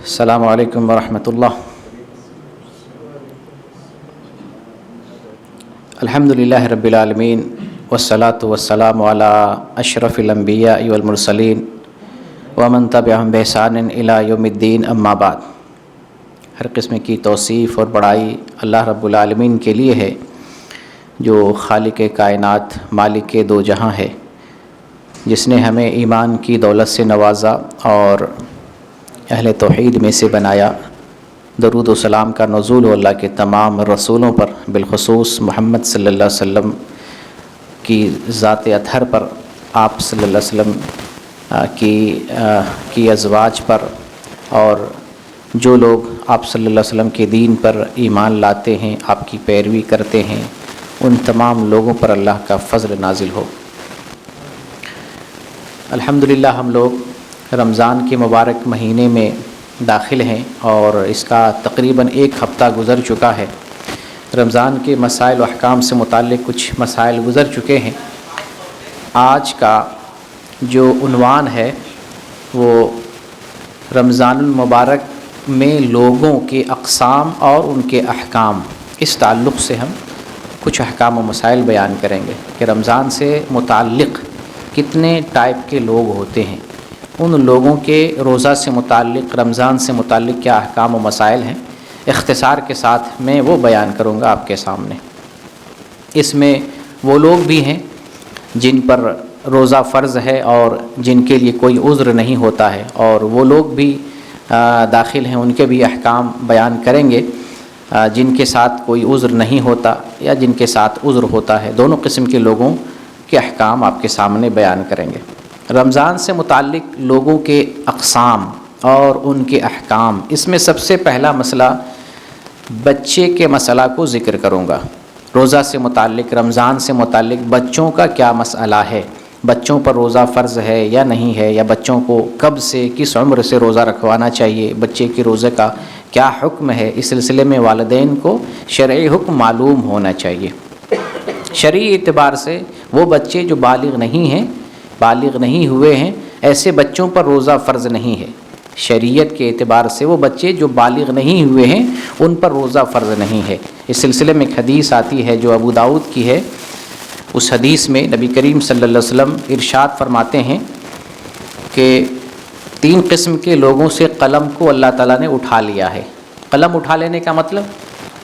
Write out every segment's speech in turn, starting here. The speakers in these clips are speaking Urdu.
السلام علیکم ورحمۃ اللہ۔ الحمد للہ رب العالمین والصلاة والسلام علی اشرف الانبیاء والمرسلین ومن تبعہم بإحسان الی یوم الدین، اما بعد۔ ہر قسم کی توصیف اور بڑائی اللہ رب العالمین کے لیے ہے، جو خالق کائنات مالک دو جہاں ہے، جس نے ہمیں ایمان کی دولت سے نوازا اور اہل توحید میں سے بنایا۔ درود و سلام کا نزول ہو اللہ کے تمام رسولوں پر، بالخصوص محمد صلی اللہ علیہ وسلم کی ذات اطہر پر، آپ صلی اللہ علیہ وسلم کی ازواج پر، اور جو لوگ آپ صلی اللہ علیہ وسلم کے دین پر ایمان لاتے ہیں، آپ کی پیروی کرتے ہیں، ان تمام لوگوں پر اللہ کا فضل نازل ہو۔ الحمدللہ ہم لوگ رمضان کے مبارک مہینے میں داخل ہیں اور اس کا تقریباً ایک ہفتہ گزر چکا ہے۔ رمضان کے مسائل و احکام سے متعلق کچھ مسائل گزر چکے ہیں۔ آج کا جو عنوان ہے وہ رمضان المبارک میں لوگوں کے اقسام اور ان کے احکام، اس تعلق سے ہم کچھ احکام و مسائل بیان کریں گے کہ رمضان سے متعلق کتنے ٹائپ کے لوگ ہوتے ہیں، ان لوگوں کے روزہ سے متعلق، رمضان سے متعلق کیا احکام و مسائل ہیں، اختصار کے ساتھ میں وہ بیان کروں گا آپ کے سامنے۔ اس میں وہ لوگ بھی ہیں جن پر روزہ فرض ہے اور جن کے لیے کوئی عذر نہیں ہوتا ہے، اور وہ لوگ بھی داخل ہیں، ان کے بھی احکام بیان کریں گے جن کے ساتھ کوئی عذر نہیں ہوتا یا جن کے ساتھ عذر ہوتا ہے۔ دونوں قسم کے لوگوں کے احکام آپ کے سامنے بیان کریں گے۔ رمضان سے متعلق لوگوں کے اقسام اور ان کے احکام، اس میں سب سے پہلا مسئلہ بچے کے مسئلہ کو ذکر کروں گا۔ روزہ سے متعلق، رمضان سے متعلق بچوں کا کیا مسئلہ ہے، بچوں پر روزہ فرض ہے یا نہیں ہے، یا بچوں کو کب سے، کس عمر سے روزہ رکھوانا چاہیے، بچے کے روزے کا کیا حکم ہے، اس سلسلے میں والدین کو شرعی حکم معلوم ہونا چاہیے۔ شرعی اعتبار سے وہ بچے جو بالغ نہیں ہوئے ہیں، ایسے بچوں پر روزہ فرض نہیں ہے۔ شریعت کے اعتبار سے وہ بچے جو بالغ نہیں ہوئے ہیں ان پر روزہ فرض نہیں ہے۔ اس سلسلے میں ایک حدیث آتی ہے جو ابو داؤد کی ہے۔ اس حدیث میں نبی کریم صلی اللہ علیہ وسلم ارشاد فرماتے ہیں کہ 3 قسم کے لوگوں سے قلم کو اللہ تعالیٰ نے اٹھا لیا ہے۔ قلم اٹھا لینے کا مطلب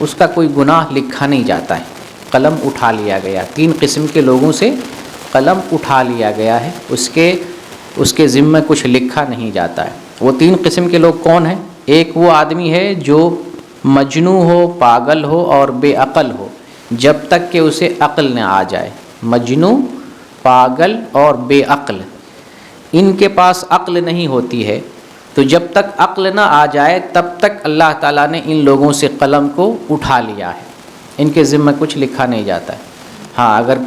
اس کا کوئی گناہ لکھا نہیں جاتا ہے، قلم اٹھا لیا گیا۔ 3 قسم کے لوگوں سے قلم اٹھا لیا گیا ہے، اس کے ذمہ کچھ لکھا نہیں جاتا ہے۔ وہ 3 قسم کے لوگ کون ہیں؟ ایک وہ آدمی ہے جو مجنون ہو، پاگل ہو اور بے عقل ہو جب تک کہ اسے عقل نہ آ جائے۔ مجنون، پاگل اور بے عقل، ان کے پاس عقل نہیں ہوتی ہے، تو جب تک عقل نہ آ جائے تب تک اللہ تعالیٰ نے ان لوگوں سے قلم کو اٹھا لیا ہے، ان کے ذمہ کچھ لکھا نہیں جاتا ہے۔ ہاں، اگر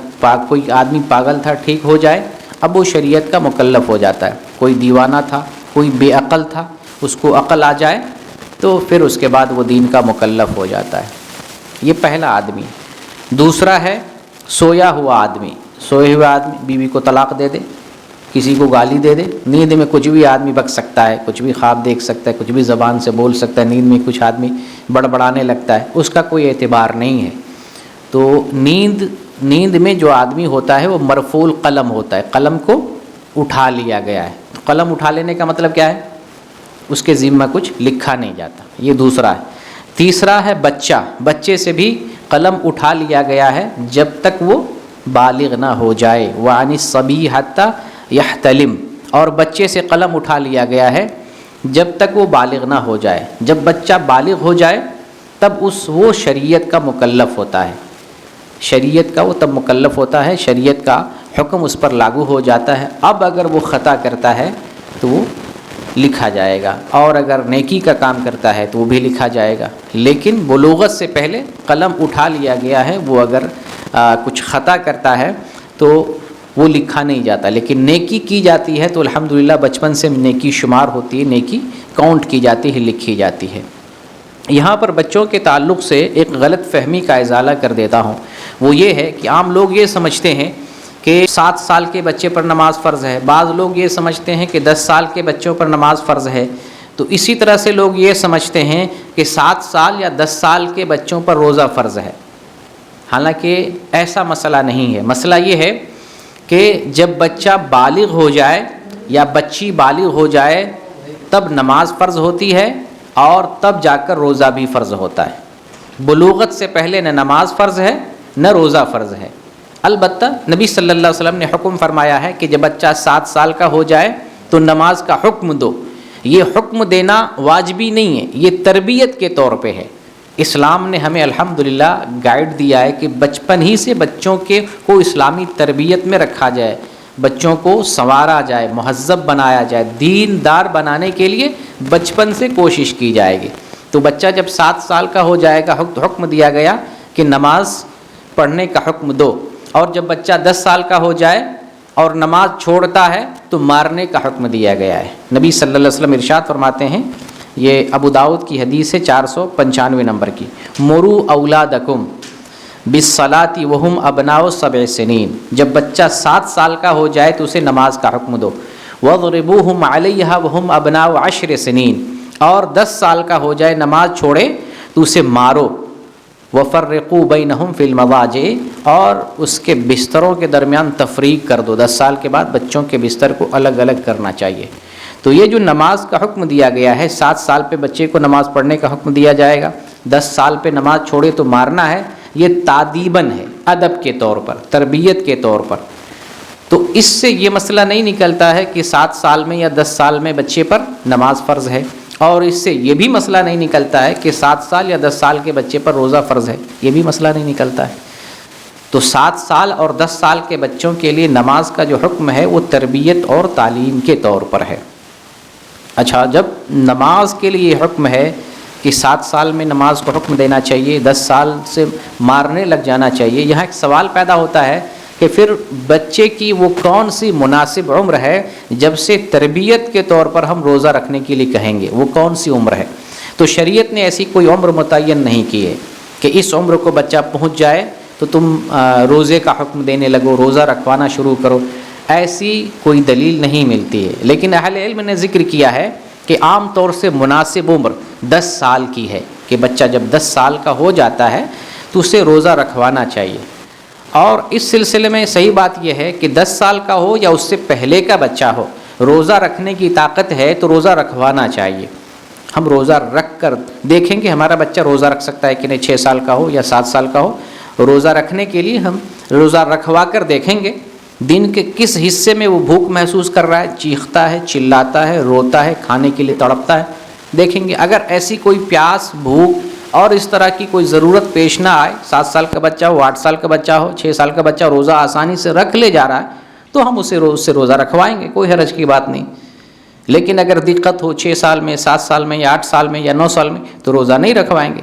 کوئی آدمی پاگل تھا، ٹھیک ہو جائے، اب وہ شریعت کا مکلف ہو جاتا ہے۔ کوئی دیوانہ تھا، کوئی بے عقل تھا، اس کو عقل آ جائے تو پھر اس کے بعد وہ دین کا مکلف ہو جاتا ہے۔ یہ پہلا آدمی۔ دوسرا ہے سویا ہوا آدمی۔ سوئے ہوئے آدمی بیوی کو طلاق دے دے، کسی کو گالی دے دے۔ نیند میں کچھ بھی آدمی بک سکتا ہے، کچھ بھی خواب دیکھ سکتا ہے، کچھ بھی زبان سے بول سکتا ہے۔ نیند میں کچھ آدمی بڑبڑانے لگتا ہے، اس کا کوئی اعتبار نہیں ہے۔ تو نیند میں جو آدمی ہوتا ہے وہ مرفوع القلم ہوتا ہے، قلم کو اٹھا لیا گیا ہے۔ قلم اٹھا لینے کا مطلب کیا ہے؟ اس کے ذمہ کچھ لکھا نہیں جاتا۔ یہ دوسرا ہے۔ تیسرا ہے بچہ۔ بچے سے بھی قلم اٹھا لیا گیا ہے جب تک وہ بالغ نہ ہو جائے۔ وَعَنِ الصَّبِيِّ حَتَّى يَحْتَلِمَ، اور بچے سے قلم اٹھا لیا گیا ہے جب تک وہ بالغ نہ ہو جائے۔ جب بچہ بالغ ہو جائے تب وہ شریعت کا مکلف ہوتا ہے، شریعت کا وہ تب مکلف ہوتا ہے، شریعت کا حکم اس پر لاگو ہو جاتا ہے۔ اب اگر وہ خطا کرتا ہے تو وہ لکھا جائے گا، اور اگر نیکی کا کام کرتا ہے تو وہ بھی لکھا جائے گا۔ لیکن بلوغت سے پہلے قلم اٹھا لیا گیا ہے، وہ اگر کچھ خطا کرتا ہے تو وہ لکھا نہیں جاتا، لیکن نیکی کی جاتی ہے تو الحمدللہ بچپن سے نیکی شمار ہوتی ہے، نیکی کاؤنٹ کی جاتی ہے، لکھی جاتی ہے۔ یہاں پر بچوں کے تعلق سے ایک غلط فہمی کا ازالہ کر دیتا ہوں، وہ یہ ہے کہ عام لوگ یہ سمجھتے ہیں کہ 7 سال کے بچے پر نماز فرض ہے، بعض لوگ یہ سمجھتے ہیں کہ 10 سال کے بچوں پر نماز فرض ہے، تو اسی طرح سے لوگ یہ سمجھتے ہیں کہ 7 سال یا 10 سال کے بچوں پر روزہ فرض ہے، حالانکہ ایسا مسئلہ نہیں ہے۔ مسئلہ یہ ہے کہ جب بچہ بالغ ہو جائے یا بچی بالغ ہو جائے تب نماز فرض ہوتی ہے اور تب جا کر روزہ بھی فرض ہوتا ہے۔ بلوغت سے پہلے نہ نماز فرض ہے نہ روزہ فرض ہے۔ البتہ نبی صلی اللہ علیہ وسلم نے حکم فرمایا ہے کہ جب بچہ 7 سال کا ہو جائے تو نماز کا حکم دو۔ یہ حکم دینا واجبی نہیں ہے، یہ تربیت کے طور پہ ہے۔ اسلام نے ہمیں الحمدللہ گائیڈ دیا ہے کہ بچپن ہی سے بچوں کو اسلامی تربیت میں رکھا جائے، بچوں کو سنوارا جائے، مہذب بنایا جائے، دیندار بنانے کے لیے بچپن سے کوشش کی جائے گی۔ تو بچہ جب 7 سال کا ہو جائے گا حکم دیا گیا کہ نماز پڑھنے کا حکم دو، اور جب بچہ 10 سال کا ہو جائے اور نماز چھوڑتا ہے تو مارنے کا حکم دیا گیا ہے۔ نبی صلی اللہ علیہ وسلم ارشاد فرماتے ہیں، یہ ابو داؤد کی حدیث ہے 495 نمبر کی، مرو اولادکم بالصلاۃ وہم ابناء 7 سنین، جب بچہ 7 سال کا ہو جائے تو اسے نماز کا حکم دو، وضربوہم علیہا وہم ابناء 10 سنین، اور 10 سال کا ہو جائے نماز چھوڑے تو اسے مارو، وفرقوا بینہم فی المضاجع، اور اس کے بستروں کے درمیان تفریق کر دو۔ 10 سال کے بعد بچوں کے بستر کو الگ الگ کرنا چاہیے۔ تو یہ جو نماز کا حکم دیا گیا ہے، 7 سال پہ بچے کو نماز پڑھنے کا حکم دیا جائے گا، 10 سال پہ نماز چھوڑے تو مارنا ہے، یہ تادیباً ہے، ادب کے طور پر، تربیت کے طور پر۔ تو اس سے یہ مسئلہ نہیں نکلتا ہے کہ 7 سال میں یا 10 سال میں بچے پر نماز فرض ہے، اور اس سے یہ بھی مسئلہ نہیں نکلتا ہے کہ 7 سال یا 10 سال کے بچے پر روزہ فرض ہے، یہ بھی مسئلہ نہیں نکلتا ہے۔ تو 7 سال اور 10 سال کے بچوں کے لیے نماز کا جو حکم ہے وہ تربیت اور تعلیم کے طور پر ہے۔ اچھا، جب نماز کے لیے یہ حکم ہے کہ 7 سال میں نماز کو حکم دینا چاہیے، 10 سال سے مارنے لگ جانا چاہیے، یہاں ایک سوال پیدا ہوتا ہے کہ پھر بچے کی وہ کون سی مناسب عمر ہے جب سے تربیت کے طور پر ہم روزہ رکھنے کے لیے کہیں گے، وہ کون سی عمر ہے؟ تو شریعت نے ایسی کوئی عمر متعین نہیں کی ہے کہ اس عمر کو بچہ پہنچ جائے تو تم روزے کا حکم دینے لگو، روزہ رکھوانا شروع کرو، ایسی کوئی دلیل نہیں ملتی ہے۔ لیکن اہل علم نے ذکر کیا ہے کہ عام طور سے مناسب عمر 10 سال کی ہے، کہ بچہ جب 10 سال کا ہو جاتا ہے تو اسے روزہ رکھوانا چاہیے۔ اور اس سلسلے میں صحیح بات یہ ہے کہ 10 سال کا ہو یا اس سے پہلے کا بچہ ہو، روزہ رکھنے کی طاقت ہے تو روزہ رکھوانا چاہیے۔ ہم روزہ رکھ کر دیکھیں گے ہمارا بچہ روزہ رکھ سکتا ہے کہ نہیں، 6 سال کا ہو یا 7 سال کا ہو، روزہ رکھنے کے لیے ہم روزہ رکھوا کر دیکھیں گے دن کے کس حصے میں وہ بھوک محسوس کر رہا ہے، چیختا ہے، چلاتا ہے، روتا ہے، کھانے کے لیے تڑپتا ہے، دیکھیں گے۔ اگر ایسی کوئی پیاس، بھوک اور اس طرح کی کوئی ضرورت پیش نہ آئے، 7 سال کا بچہ ہو، 8 سال کا بچہ ہو، 6 سال کا بچہ روزہ آسانی سے رکھ لے جا رہا ہے، تو ہم اسے روزہ رکھوائیں گے، کوئی حرج کی بات نہیں۔ لیکن اگر دقت ہو 6 سال میں، 7 سال میں یا 8 سال میں یا 9 سال میں، تو روزہ نہیں رکھوائیں گے۔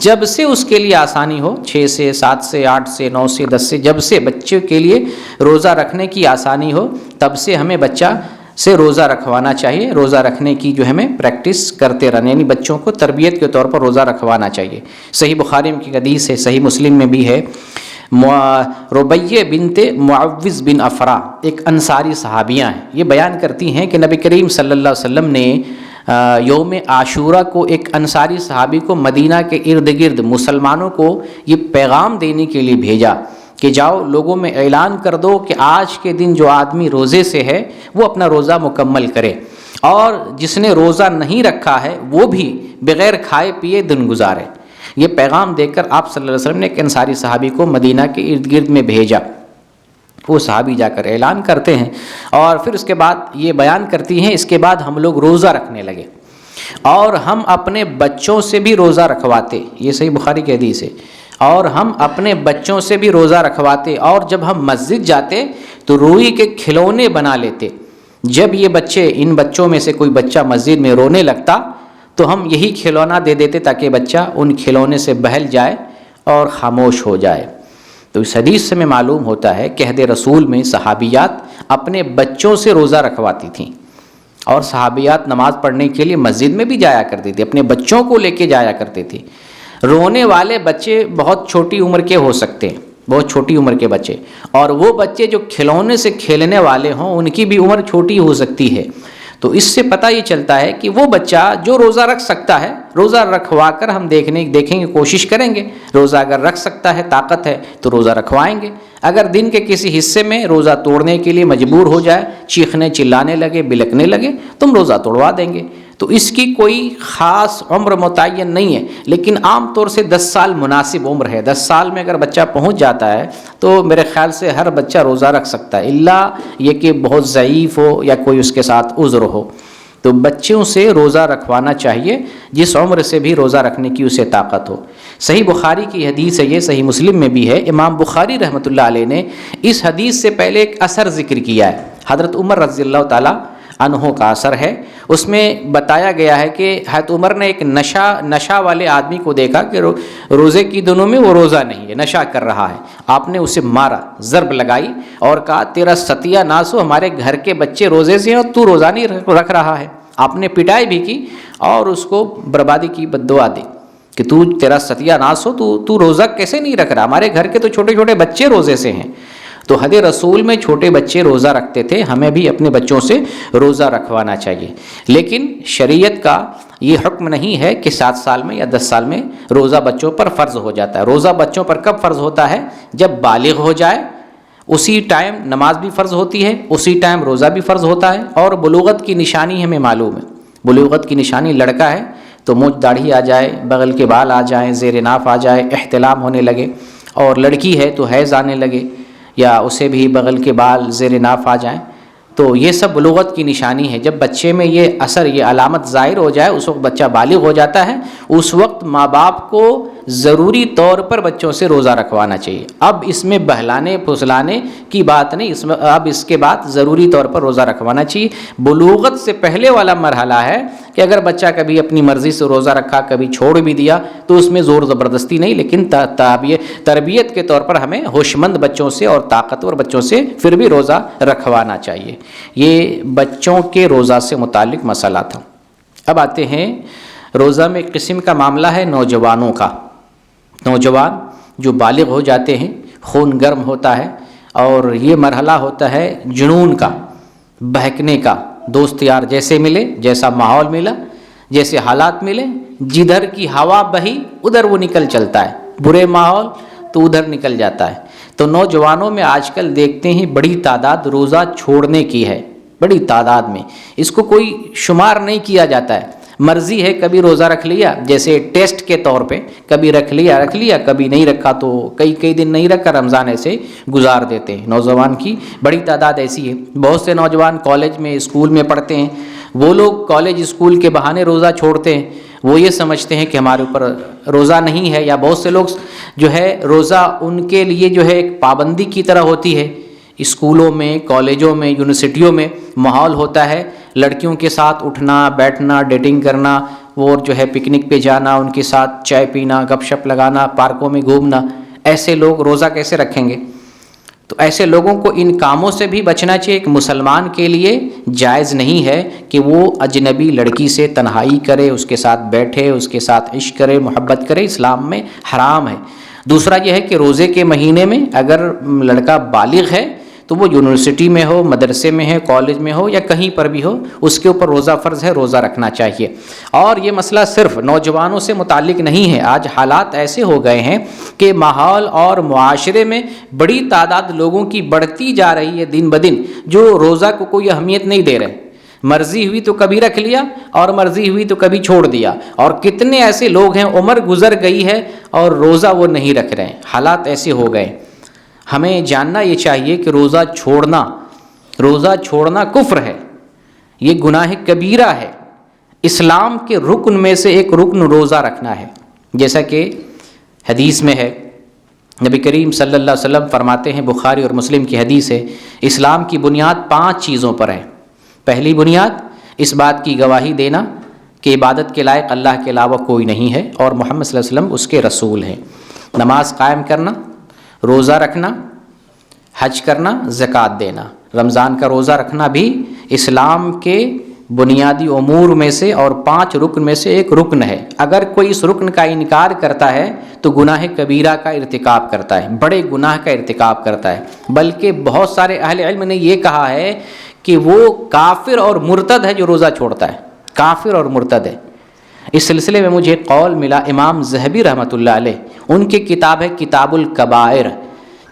جب سے اس کے لیے آسانی ہو، 6 سے، 7 سے، 8 سے، 9 سے، 10 سے، جب سے بچے کے لیے روزہ رکھنے کی آسانی ہو، تب سے ہمیں بچہ سے روزہ رکھوانا چاہیے۔ روزہ رکھنے کی جو ہمیں پریکٹس کرتے رہنا، یعنی بچوں کو تربیت کے طور پر روزہ رکھوانا چاہیے۔ صحیح بخاری کی حدیث ہے، صحیح مسلم میں بھی ہے، ربیہ بنت معوذ بن افرا، ایک انصاری صحابیہ ہیں، یہ بیان کرتی ہیں کہ نبی کریم صلی اللہ علیہ وسلم نے یوم عاشورہ کو ایک انصاری صحابی کو مدینہ کے ارد گرد مسلمانوں کو یہ پیغام دینے کے لیے بھیجا کہ جاؤ لوگوں میں اعلان کر دو کہ آج کے دن جو آدمی روزے سے ہے وہ اپنا روزہ مکمل کرے، اور جس نے روزہ نہیں رکھا ہے وہ بھی بغیر کھائے پیے دن گزارے۔ یہ پیغام دے کر آپ صلی اللہ علیہ وسلم نے ایک انصاری صحابی کو مدینہ کے ارد گرد میں بھیجا۔ وہ صحابی جا کر اعلان کرتے ہیں، اور پھر اس کے بعد یہ بیان کرتی ہیں، اس کے بعد ہم لوگ روزہ رکھنے لگے اور ہم اپنے بچوں سے بھی روزہ رکھواتے، یہ صحیح بخاری کی حدیث ہے، اور ہم اپنے بچوں سے بھی روزہ رکھواتے، اور جب ہم مسجد جاتے تو روئی کے کھلونے بنا لیتے۔ جب یہ بچے، ان بچوں میں سے کوئی بچہ مسجد میں رونے لگتا تو ہم یہی کھلونا دے دیتے تاکہ بچہ ان کھلونے سے بہل جائے اور خاموش ہو جائے۔ تو اس حدیث سے میں معلوم ہوتا ہے کہ عہد رسول میں صحابیات اپنے بچوں سے روزہ رکھواتی تھیں، اور صحابیات نماز پڑھنے کے لیے مسجد میں بھی جایا کرتی تھی، اپنے بچوں کو لے کے جایا کرتی تھی۔ رونے والے بچے بہت چھوٹی عمر کے ہو سکتے ہیں، بہت چھوٹی عمر کے بچے، اور وہ بچے جو کھلونے سے کھیلنے والے ہوں ان کی بھی عمر چھوٹی ہو سکتی ہے۔ تو اس سے پتہ یہ چلتا ہے کہ وہ بچہ جو روزہ رکھ سکتا ہے، روزہ رکھوا کر ہم دیکھیں گے، کوشش کریں گے، روزہ اگر رکھ سکتا ہے، طاقت ہے تو روزہ رکھوائیں گے۔ اگر دن کے کسی حصے میں روزہ توڑنے کے لیے مجبور ہو جائے، چیخنے چلانے لگے، بلکنے لگے، تم روزہ توڑوا دیں گے۔ تو اس کی کوئی خاص عمر متعین نہیں ہے، لیکن عام طور سے 10 سال مناسب عمر ہے۔ 10 سال میں اگر بچہ پہنچ جاتا ہے تو میرے خیال سے ہر بچہ روزہ رکھ سکتا ہے، الا یہ کہ بہت ضعیف ہو یا کوئی اس کے ساتھ عذر ہو۔ تو بچوں سے روزہ رکھوانا چاہیے جس عمر سے بھی روزہ رکھنے کی اسے طاقت ہو۔ صحیح بخاری کی حدیث ہے، یہ صحیح مسلم میں بھی ہے۔ امام بخاری رحمۃ اللہ علیہ نے اس حدیث سے پہلے ایک اثر ذکر کیا ہے، حضرت عمر رضی اللہ تعالیٰ عنہ کا اثر ہے۔ اس میں بتایا گیا ہے کہ حضرت عمر نے ایک نشہ والے آدمی کو دیکھا کہ روزے کی دنوں میں وہ روزہ نہیں ہے، نشہ کر رہا ہے۔ آپ نے اسے مارا، ضرب لگائی اور کہا تیرا ستیہ ناس ہو، ہمارے گھر کے بچے روزے سے ہیں اور تو روزہ نہیں رکھ رہا ہے۔ آپ نے پٹائی بھی کی اور اس کو بربادی کی بد دعا دی کہ تیرا ستیہ ناس ہو، تو روزہ کیسے نہیں رکھ رہا، ہمارے گھر کے تو چھوٹے چھوٹے بچے روزے سے ہیں۔ تو حد رسول میں چھوٹے بچے روزہ رکھتے تھے، ہمیں بھی اپنے بچوں سے روزہ رکھوانا چاہیے، لیکن شریعت کا یہ حکم نہیں ہے کہ 7 سال میں یا 10 سال میں روزہ بچوں پر فرض ہو جاتا ہے۔ روزہ بچوں پر کب فرض ہوتا ہے؟ جب بالغ ہو جائے، اسی ٹائم نماز بھی فرض ہوتی ہے، اسی ٹائم روزہ بھی فرض ہوتا ہے۔ اور بلوغت کی نشانی ہمیں معلوم ہے، بلوغت کی نشانی لڑکا ہے تو مونچھ داڑھی آ جائے، بغل کے بال آ جائیں، زیر ناف آ جائے، احتلام ہونے لگے، اور لڑکی ہے تو حیض آنے لگے یا اسے بھی بغل کے بال زیر ناف آ جائیں، تو یہ سب بلوغت کی نشانی ہے۔ جب بچے میں یہ اثر، یہ علامت ظاہر ہو جائے، اس وقت بچہ بالغ ہو جاتا ہے، اس وقت ماں باپ کو ضروری طور پر بچوں سے روزہ رکھوانا چاہیے۔ اب اس میں بہلانے پھسلانے کی بات نہیں، اب اس کے بعد ضروری طور پر روزہ رکھوانا چاہیے۔ بلوغت سے پہلے والا مرحلہ ہے کہ اگر بچہ کبھی اپنی مرضی سے روزہ رکھا، کبھی چھوڑ بھی دیا، تو اس میں زور زبردستی نہیں، لیکن تربیت کے طور پر ہمیں ہوش مند بچوں سے اور طاقتور بچوں سے پھر بھی روزہ رکھوانا چاہیے۔ یہ بچوں کے روزہ سے متعلق مسئلہ تھا۔ اب آتے ہیں روزہ میں ایک قسم کا معاملہ ہے نوجوانوں کا۔ نوجوان جو بالغ ہو جاتے ہیں، خون گرم ہوتا ہے اور یہ مرحلہ ہوتا ہے جنون کا، بہکنے کا۔ دوست یار جیسے ملے، جیسا ماحول ملا، جیسے حالات ملے، جدھر کی ہوا بہی ادھر وہ نکل چلتا ہے، برے ماحول تو ادھر نکل جاتا ہے۔ تو نوجوانوں میں آج کل دیکھتے ہیں بڑی تعداد روزہ چھوڑنے کی ہے، بڑی تعداد میں، اس کو کوئی شمار نہیں کیا جاتا ہے، مرضی ہے، کبھی روزہ رکھ لیا جیسے ٹیسٹ کے طور پہ، کبھی رکھ لیا، کبھی نہیں رکھا تو کئی دن نہیں رکھا، رمضان ایسے گزار دیتے ہیں۔ نوجوان کی بڑی تعداد ایسی ہے۔ بہت سے نوجوان کالج میں، اسکول میں پڑھتے ہیں، وہ لوگ کالج اسکول کے بہانے روزہ چھوڑتے ہیں، وہ یہ سمجھتے ہیں کہ ہمارے اوپر روزہ نہیں ہے، یا بہت سے لوگ جو ہے روزہ ان کے لیے جو ہے ایک پابندی کی طرح ہوتی ہے۔ اسکولوں میں، کالجوں میں، یونیورسٹیوں میں ماحول ہوتا ہے لڑکیوں کے ساتھ اٹھنا بیٹھنا، ڈیٹنگ کرنا، اور جو ہے پکنک پہ جانا، ان کے ساتھ چائے پینا، گپ شپ لگانا، پارکوں میں گھومنا۔ ایسے لوگ روزہ کیسے رکھیں گے؟ تو ایسے لوگوں کو ان کاموں سے بھی بچنا چاہیے۔ ایک مسلمان کے لیے جائز نہیں ہے کہ وہ اجنبی لڑکی سے تنہائی کرے، اس کے ساتھ بیٹھے، اس کے ساتھ عشق کرے، محبت کرے، اسلام میں حرام ہے۔ دوسرا یہ ہے کہ روزے کے مہینے میں اگر لڑکا بالغ ہے تو وہ یونیورسٹی میں ہو، مدرسے میں ہے، کالج میں ہو، یا کہیں پر بھی ہو، اس کے اوپر روزہ فرض ہے، روزہ رکھنا چاہیے۔ اور یہ مسئلہ صرف نوجوانوں سے متعلق نہیں ہے، آج حالات ایسے ہو گئے ہیں کہ ماحول اور معاشرے میں بڑی تعداد لوگوں کی بڑھتی جا رہی ہے دن بدن، جو روزہ کو کوئی اہمیت نہیں دے رہے، مرضی ہوئی تو کبھی رکھ لیا اور مرضی ہوئی تو کبھی چھوڑ دیا۔ اور کتنے ایسے لوگ ہیں، عمر گزر گئی ہے اور روزہ وہ نہیں رکھ رہے ہیں، حالات ایسے ہو گئے۔ ہمیں جاننا یہ چاہیے کہ روزہ چھوڑنا کفر ہے، یہ گناہ کبیرہ ہے۔ اسلام کے رکن میں سے ایک رکن روزہ رکھنا ہے، جیسا کہ حدیث میں ہے، نبی کریم صلی اللہ علیہ وسلم فرماتے ہیں، بخاری اور مسلم کی حدیث ہے، اسلام کی بنیاد 5 چیزوں پر ہے۔ پہلی بنیاد اس بات کی گواہی دینا کہ عبادت کے لائق اللہ کے علاوہ کوئی نہیں ہے اور محمد صلی اللہ علیہ وسلم اس کے رسول ہیں۔ نماز قائم کرنا، روزہ رکھنا، حج کرنا، زکوٰۃ دینا۔ رمضان کا روزہ رکھنا بھی اسلام کے بنیادی امور میں سے اور 5 رکن میں سے ایک رکن ہے۔ اگر کوئی اس رکن کا انکار کرتا ہے تو گناہ کبیرہ کا ارتکاب کرتا ہے، بڑے گناہ کا ارتکاب کرتا ہے۔ بلکہ بہت سارے اہل علم نے یہ کہا ہے کہ وہ کافر اور مرتد ہے جو روزہ چھوڑتا ہے، کافر اور مرتد ہے۔ اس سلسلے میں مجھے قول ملا امام ذہبی رحمۃ اللہ علیہ، ان کی کتاب ہے کتاب الکبائر،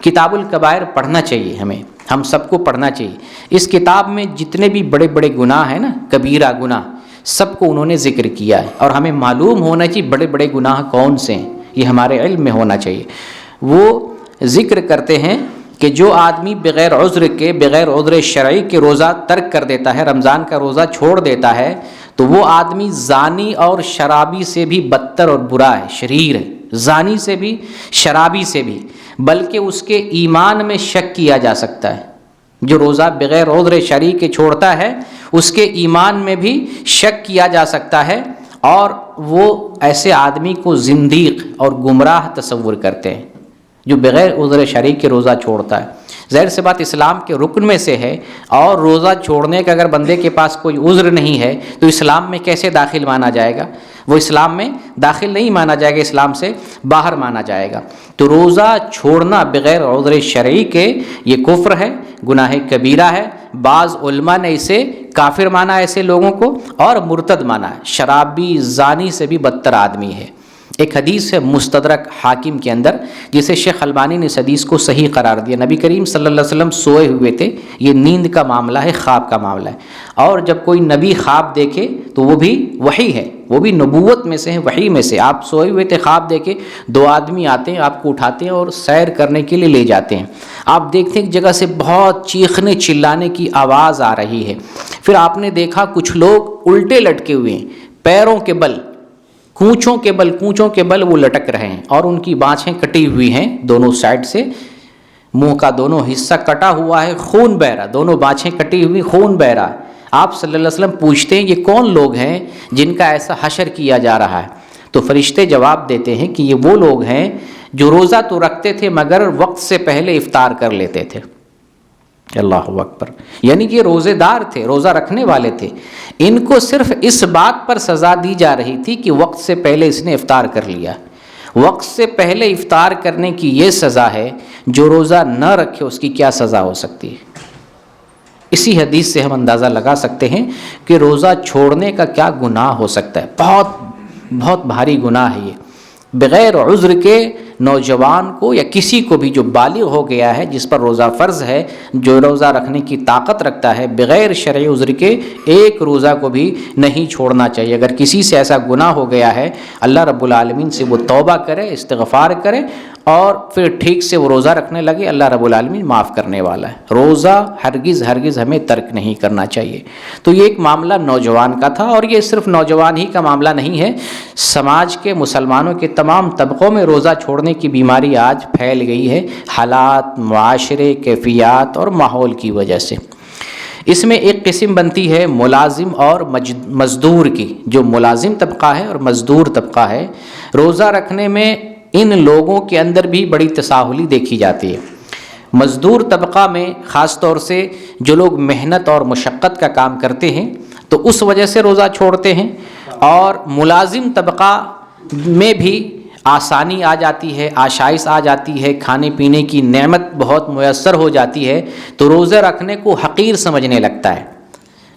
کتاب الکبائر پڑھنا چاہیے ہمیں، ہم سب کو پڑھنا چاہیے۔ اس کتاب میں جتنے بھی بڑے بڑے گناہ ہیں نا، کبیرہ گناہ، سب کو انہوں نے ذکر کیا ہے، اور ہمیں معلوم ہونا چاہیے بڑے بڑے گناہ کون سے ہیں، یہ ہمارے علم میں ہونا چاہیے۔ وہ ذکر کرتے ہیں کہ جو آدمی بغیر عذر کے، بغیر عذر شرعی کے روزہ ترک کر دیتا ہے، رمضان کا روزہ چھوڑ دیتا ہے، تو وہ آدمی زانی اور شرابی سے بھی بدتر اور برا ہے، شریر ہے، زانی سے بھی، شرابی سے بھی، بلکہ اس کے ایمان میں شک کیا جا سکتا ہے۔ جو روزہ بغیر عذر شرعی کے چھوڑتا ہے اس کے ایمان میں بھی شک کیا جا سکتا ہے، اور وہ ایسے آدمی کو زندیق اور گمراہ تصور کرتے ہیں جو بغیر عذر شرعی کے روزہ چھوڑتا ہے۔ ظاہر سی بات اسلام کے رکن میں سے ہے، اور روزہ چھوڑنے کا اگر بندے کے پاس کوئی عذر نہیں ہے تو اسلام میں کیسے داخل مانا جائے گا؟ وہ اسلام میں داخل نہیں مانا جائے گا، اسلام سے باہر مانا جائے گا۔ تو روزہ چھوڑنا بغیر عذر شرعی کے یہ کفر ہے، گناہ کبیرہ ہے۔ بعض علماء نے اسے کافر مانا ایسے لوگوں کو، اور مرتد مانا ہے، شرابی زانی سے بھی بدتر آدمی ہے۔ ایک حدیث ہے مستدرک حاکم کے اندر، جسے شیخ البانی نے اس حدیث کو صحیح قرار دیا۔ نبی کریم صلی اللہ علیہ وسلم سوئے ہوئے تھے، یہ نیند کا معاملہ ہے، خواب کا معاملہ ہے، اور جب کوئی نبی خواب دیکھے تو وہ بھی وحی ہے، وہ بھی نبوت میں سے ہے، وحی میں سے۔ آپ سوئے ہوئے تھے، خواب دیکھے، دو آدمی آتے ہیں، آپ کو اٹھاتے ہیں اور سیر کرنے کے لیے لے جاتے ہیں۔ آپ دیکھتے ہیں ایک جگہ سے بہت چیخنے چلانے کی آواز آ رہی ہے، پھر آپ نے دیکھا کچھ لوگ الٹے لٹکے ہوئے ہیں، پیروں کے بل، کونچوں کے بل وہ لٹک رہے ہیں، اور ان کی بانچیں کٹی ہوئی ہیں دونوں سائڈ سے، منہ کا دونوں حصہ کٹا ہوا ہے، خون بہہ رہا، دونوں بانچیں کٹی ہوئی، خون بہہ رہا۔ آپ صلی اللہ علیہ وسلم پوچھتے ہیں یہ کون لوگ ہیں جن کا ایسا حشر کیا جا رہا ہے؟ تو فرشتے جواب دیتے ہیں کہ یہ وہ لوگ ہیں جو روزہ تو رکھتے تھے مگر وقت سے پہلے افطار کر لیتے تھے۔ اللہ اکبر، یعنی کہ روزے دار تھے، روزہ رکھنے والے تھے، ان کو صرف اس بات پر سزا دی جا رہی تھی کہ وقت سے پہلے اس نے افطار کر لیا۔ وقت سے پہلے افطار کرنے کی یہ سزا ہے، جو روزہ نہ رکھے اس کی کیا سزا ہو سکتی ہے؟ اسی حدیث سے ہم اندازہ لگا سکتے ہیں کہ روزہ چھوڑنے کا کیا گناہ ہو سکتا ہے۔ بہت بھاری گناہ ہے یہ۔ بغیر عذر کے نوجوان کو یا کسی کو بھی جو بالغ ہو گیا ہے، جس پر روزہ فرض ہے، جو روزہ رکھنے کی طاقت رکھتا ہے، بغیر شرعی عذر کے ایک روزہ کو بھی نہیں چھوڑنا چاہیے۔ اگر کسی سے ایسا گناہ ہو گیا ہے، اللہ رب العالمین سے وہ توبہ کرے، استغفار کرے، اور پھر ٹھیک سے وہ روزہ رکھنے لگے، اللہ رب العالمین معاف کرنے والا ہے۔ روزہ ہرگز ہمیں ترک نہیں کرنا چاہیے۔ تو یہ ایک معاملہ نوجوان کا تھا، اور یہ صرف نوجوان ہی کا معاملہ نہیں ہے، سماج کے مسلمانوں کے تمام طبقوں میں روزہ چھوڑنے کی بیماری آج پھیل گئی ہے، حالات، معاشرے، کیفیات اور ماحول کی وجہ سے۔ اس میں ایک قسم بنتی ہے ملازم اور مزدور کی۔ جو ملازم طبقہ ہے اور مزدور طبقہ ہے، روزہ رکھنے میں ان لوگوں کے اندر بھی بڑی تساہلی دیکھی جاتی ہے۔ مزدور طبقہ میں خاص طور سے جو لوگ محنت اور مشقت کا کام کرتے ہیں تو اس وجہ سے روزہ چھوڑتے ہیں، اور ملازم طبقہ میں بھی آسانی آ جاتی ہے، آشائش آ جاتی ہے، کھانے پینے کی نعمت بہت میسر ہو جاتی ہے، تو روزہ رکھنے کو حقیر سمجھنے لگتا ہے۔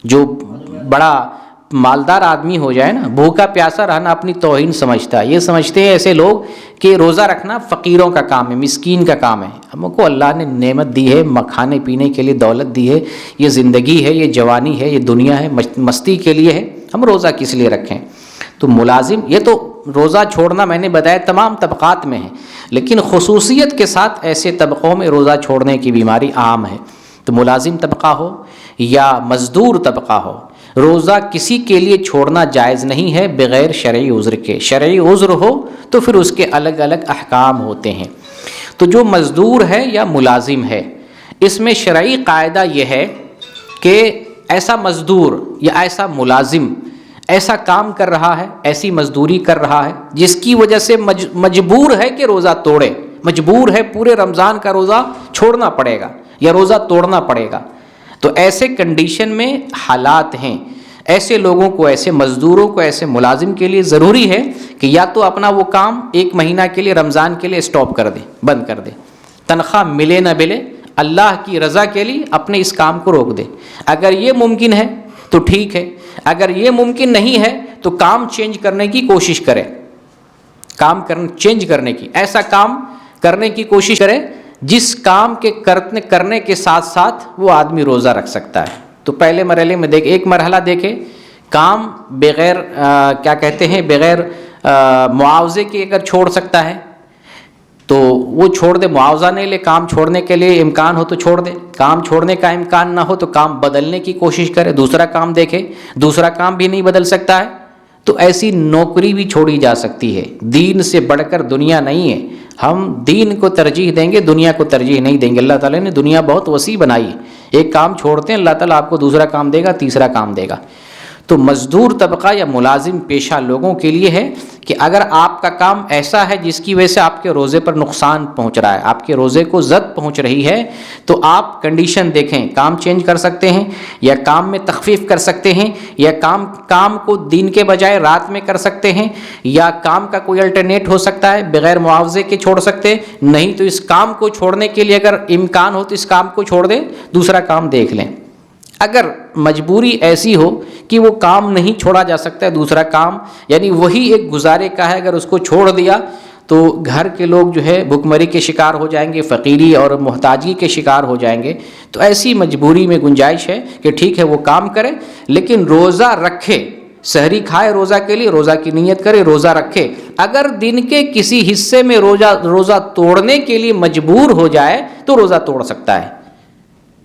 جو بڑا مالدار آدمی ہو جائے نا، بھوکا پیاسا رہنا اپنی توہین سمجھتا ہے۔ یہ سمجھتے ہیں ایسے لوگ کہ روزہ رکھنا فقیروں کا کام ہے، مسکین کا کام ہے۔ ہم کو اللہ نے نعمت دی ہے، کھانے پینے کے لیے دولت دی ہے، یہ زندگی ہے، یہ جوانی ہے، یہ دنیا ہے، مستی کے لیے ہے، ہم روزہ کس لیے رکھیں؟ تو ملازم، یہ تو روزہ چھوڑنا میں نے بتایا تمام طبقات میں ہے، لیکن خصوصیت کے ساتھ ایسے طبقوں میں روزہ چھوڑنے کی بیماری عام ہے۔ تو ملازم طبقہ ہو یا مزدور طبقہ ہو، روزہ کسی کے لیے چھوڑنا جائز نہیں ہے بغیر شرعی عذر کے۔ شرعی عذر ہو تو پھر اس کے الگ الگ احکام ہوتے ہیں۔ تو جو مزدور ہے یا ملازم ہے، اس میں شرعی قاعدہ یہ ہے کہ ایسا مزدور یا ایسا ملازم ایسا کام کر رہا ہے، ایسی مزدوری کر رہا ہے جس کی وجہ سے مجبور ہے کہ روزہ توڑے، مجبور ہے، پورے رمضان کا روزہ چھوڑنا پڑے گا یا روزہ توڑنا پڑے گا۔ تو ایسے کنڈیشن میں حالات ہیں، ایسے لوگوں کو، ایسے مزدوروں کو، ایسے ملازم کے لیے ضروری ہے کہ یا تو اپنا وہ کام ایک مہینہ کے لیے، رمضان کے لیے اسٹاپ کر دے، بند کر دے، تنخواہ ملے نہ ملے اللہ کی رضا کے لیے اپنے اس کام کو روک دے. اگر یہ ممکن ہے تو ٹھیک ہے، اگر یہ ممکن نہیں ہے تو کام چینج کرنے کی کوشش کرے، چینج کرنے کی، ایسا کام کرنے کی کوشش کرے جس کام کے کرنے کے ساتھ ساتھ وہ آدمی روزہ رکھ سکتا ہے. تو پہلے مرحلے میں ایک مرحلہ دیکھے، کام بغیر کیا کہتے ہیں بغیر معاوضے کے اگر چھوڑ سکتا ہے تو وہ چھوڑ دے، معاوضہ نہیں لے، کام چھوڑنے کے لیے امکان ہو تو چھوڑ دے، کام چھوڑنے کا امکان نہ ہو تو کام بدلنے کی کوشش کرے، دوسرا کام دیکھے. دوسرا کام بھی نہیں بدل سکتا ہے تو ایسی نوکری بھی چھوڑی جا سکتی ہے. دین سے بڑھ کر دنیا نہیں ہے. ہم دین کو ترجیح دیں گے، دنیا کو ترجیح نہیں دیں گے. اللہ تعالیٰ نے دنیا بہت وسیع بنائی ہے. ایک کام چھوڑتے ہیں اللہ تعالیٰ آپ کو دوسرا کام دے گا، تیسرا کام دے گا. تو مزدور طبقہ یا ملازم پیشہ لوگوں کے لیے ہے کہ اگر آپ کا کام ایسا ہے جس کی وجہ سے آپ کے روزے پر نقصان پہنچ رہا ہے، آپ کے روزے کو زد پہنچ رہی ہے، تو آپ کنڈیشن دیکھیں، کام چینج کر سکتے ہیں یا کام میں تخفیف کر سکتے ہیں یا کام کو دن کے بجائے رات میں کر سکتے ہیں یا کام کا کوئی الٹرنیٹ ہو سکتا ہے، بغیر معاوضے کے چھوڑ سکتے ہیں. نہیں تو اس کام کو چھوڑنے کے لیے اگر امکان ہو تو اس کام کو چھوڑ دیں، دوسرا کام دیکھ لیں. اگر مجبوری ایسی ہو کہ وہ کام نہیں چھوڑا جا سکتا ہے، دوسرا کام یعنی وہی ایک گزارے کا ہے، اگر اس کو چھوڑ دیا تو گھر کے لوگ جو ہے بھوکمری کے شکار ہو جائیں گے، فقیری اور محتاجی کے شکار ہو جائیں گے. تو ایسی مجبوری میں گنجائش ہے کہ ٹھیک ہے وہ کام کرے لیکن روزہ رکھے، سحری کھائے روزہ کے لیے، روزہ کی نیت کرے، روزہ رکھے. اگر دن کے کسی حصے میں روزہ توڑنے کے لیے مجبور ہو جائے تو روزہ توڑ سکتا ہے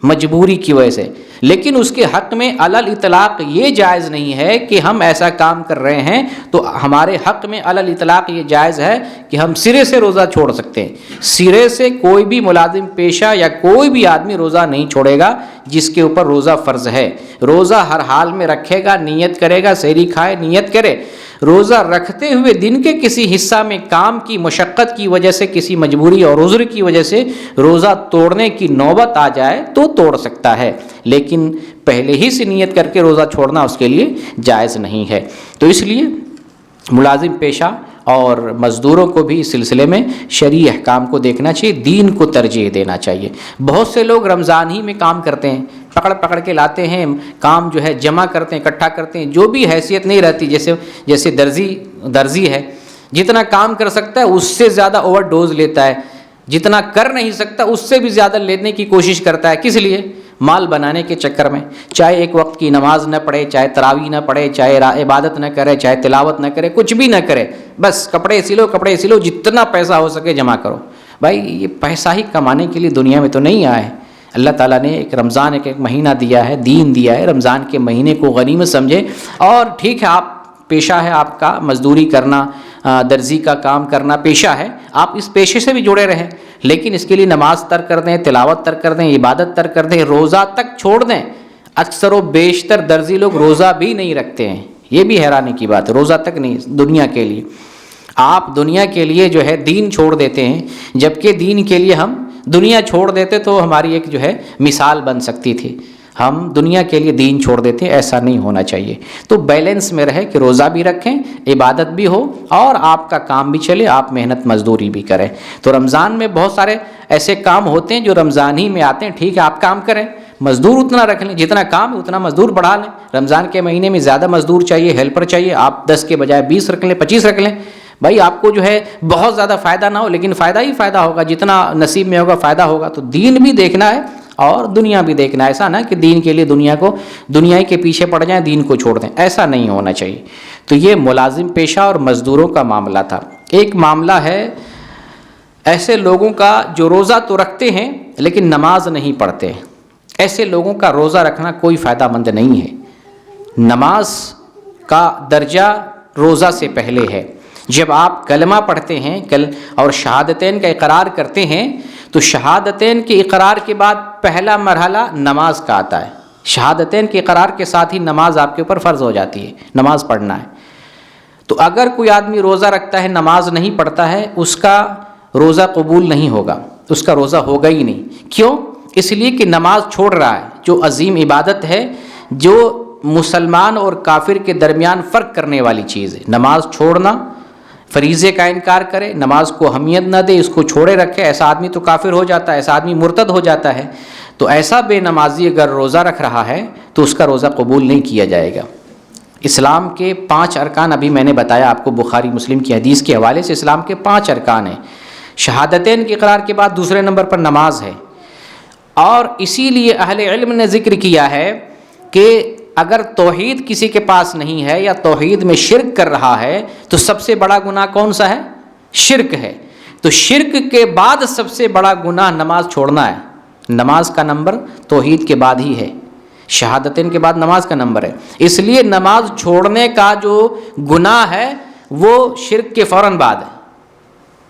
مجبوری کی وجہ سے. لیکن اس کے حق میں علی الاطلاق یہ جائز نہیں ہے کہ ہم ایسا کام کر رہے ہیں تو ہمارے حق میں علی الاطلاق یہ جائز ہے کہ ہم سرے سے روزہ چھوڑ سکتے ہیں. سرے سے کوئی بھی ملازم پیشہ یا کوئی بھی آدمی روزہ نہیں چھوڑے گا جس کے اوپر روزہ فرض ہے. روزہ ہر حال میں رکھے گا، نیت کرے گا، سحری کھائے نیت کرے. روزہ رکھتے ہوئے دن کے کسی حصہ میں کام کی مشقت کی وجہ سے، کسی مجبوری اور عذر کی وجہ سے روزہ توڑنے کی نوبت آ جائے تو توڑ سکتا ہے، لیکن پہلے ہی سے نیت کر کے روزہ چھوڑنا اس کے لیے جائز نہیں ہے. تو اس لیے ملازم پیشہ اور مزدوروں کو بھی اس سلسلے میں شرعی احکام کو دیکھنا چاہیے، دین کو ترجیح دینا چاہیے. بہت سے لوگ رمضان ہی میں کام کرتے ہیں، پکڑ کے لاتے ہیں، کام جو ہے جمع کرتے ہیں، اکٹھا کرتے ہیں، جو بھی حیثیت نہیں رہتی. جیسے درزی ہے، جتنا کام کر سکتا ہے اس سے زیادہ اوور ڈوز لیتا ہے، جتنا کر نہیں سکتا اس سے بھی زیادہ لینے کی کوشش کرتا ہے. کس لیے؟ مال بنانے کے چکر میں. چاہے ایک وقت کی نماز نہ پڑھے، چاہے تراویح نہ پڑھے، چاہے عبادت نہ کرے، چاہے تلاوت نہ کرے، کچھ بھی نہ کرے، بس کپڑے سلو، جتنا پیسہ ہو سکے جمع کرو. بھائی یہ پیسہ ہی کمانے کے لیے دنیا میں تو نہیں آیا ہے. اللہ تعالیٰ نے ایک رمضان ایک مہینہ دیا ہے، دین دیا ہے. رمضان کے مہینے کو غنیمت سمجھے. اور ٹھیک ہے آپ پیشہ ہے آپ کا مزدوری کرنا، درزی کا کام کرنا پیشہ ہے، آپ اس پیشے سے بھی جڑے رہیں، لیکن اس کے لیے نماز ترک کر دیں، تلاوت ترک کر دیں، عبادت ترک کر دیں، روزہ تک چھوڑ دیں. اکثر و بیشتر درزی لوگ روزہ بھی نہیں رکھتے ہیں. یہ بھی حیرانی کی بات ہے، روزہ تک نہیں. دنیا کے لیے آپ دنیا کے لیے جو ہے دین چھوڑ دیتے ہیں، جبکہ دین کے لیے ہم دنیا چھوڑ دیتے تو ہماری ایک جو ہے مثال بن سکتی تھی. ہم دنیا کے لیے دین چھوڑ دیتے ہیں، ایسا نہیں ہونا چاہیے. تو بیلنس میں رہے کہ روزہ بھی رکھیں، عبادت بھی ہو اور آپ کا کام بھی چلے، آپ محنت مزدوری بھی کریں. تو رمضان میں بہت سارے ایسے کام ہوتے ہیں جو رمضان ہی میں آتے ہیں. ٹھیک ہے آپ کام کریں، مزدور اتنا رکھ لیں، جتنا کام ہے اتنا مزدور بڑھا لیں. رمضان کے مہینے میں زیادہ مزدور چاہیے، ہیلپر چاہیے، آپ 10 کے بجائے 20 رکھ لیں، 25 رکھ لیں. بھائی آپ کو جو ہے بہت زیادہ فائدہ نہ ہو لیکن فائدہ ہی فائدہ ہوگا، جتنا نصیب میں ہوگا فائدہ ہوگا. تو دین بھی دیکھنا ہے اور دنیا بھی دیکھنا ہے. ایسا نہ کہ دین کے لیے دنیا کے پیچھے پڑ جائیں، دین کو چھوڑ دیں، ایسا نہیں ہونا چاہیے. تو یہ ملازم پیشہ اور مزدوروں کا معاملہ تھا. ایک معاملہ ہے ایسے لوگوں کا جو روزہ تو رکھتے ہیں لیکن نماز نہیں پڑھتے. ایسے لوگوں کا روزہ رکھنا کوئی فائدہ مند نہیں ہے. نماز کا درجہ روزہ سے پہلے ہے. جب آپ کلمہ پڑھتے ہیں اور شہادتین کا اقرار کرتے ہیں تو شہادتین کے اقرار کے بعد پہلا مرحلہ نماز کا آتا ہے. شہادتین کے اقرار کے ساتھ ہی نماز آپ کے اوپر فرض ہو جاتی ہے، نماز پڑھنا ہے. تو اگر کوئی آدمی روزہ رکھتا ہے نماز نہیں پڑھتا ہے، اس کا روزہ قبول نہیں ہوگا، اس کا روزہ ہوگا ہی نہیں. کیوں؟ اس لیے کہ نماز چھوڑ رہا ہے، جو عظیم عبادت ہے، جو مسلمان اور کافر کے درمیان فرق کرنے والی چیز ہے. نماز چھوڑنا فریضے کا انکار کرے، نماز کو اہمیت نہ دے، اس کو چھوڑے رکھے، ایسا آدمی تو کافر ہو جاتا ہے، ایسا آدمی مرتد ہو جاتا ہے۔ تو ایسا بے نمازی اگر روزہ رکھ رہا ہے تو اس کا روزہ قبول نہیں کیا جائے گا۔ اسلام کے 5 ارکان ابھی میں نے بتایا آپ کو، بخاری مسلم کی حدیث کے حوالے سے اسلام کے 5 ارکان ہیں۔ شہادتین کے اقرار کے بعد دوسرے نمبر پر نماز ہے، اور اسی لیے اہل علم نے ذکر کیا ہے کہ اگر توحید کسی کے پاس نہیں ہے یا توحید میں شرک کر رہا ہے تو سب سے بڑا گناہ کون سا ہے؟ شرک ہے۔ تو شرک کے بعد سب سے بڑا گناہ نماز چھوڑنا ہے۔ نماز کا نمبر توحید کے بعد ہی ہے، شہادتین کے بعد نماز کا نمبر ہے۔ اس لیے نماز چھوڑنے کا جو گناہ ہے وہ شرک کے فوراً بعد ہے۔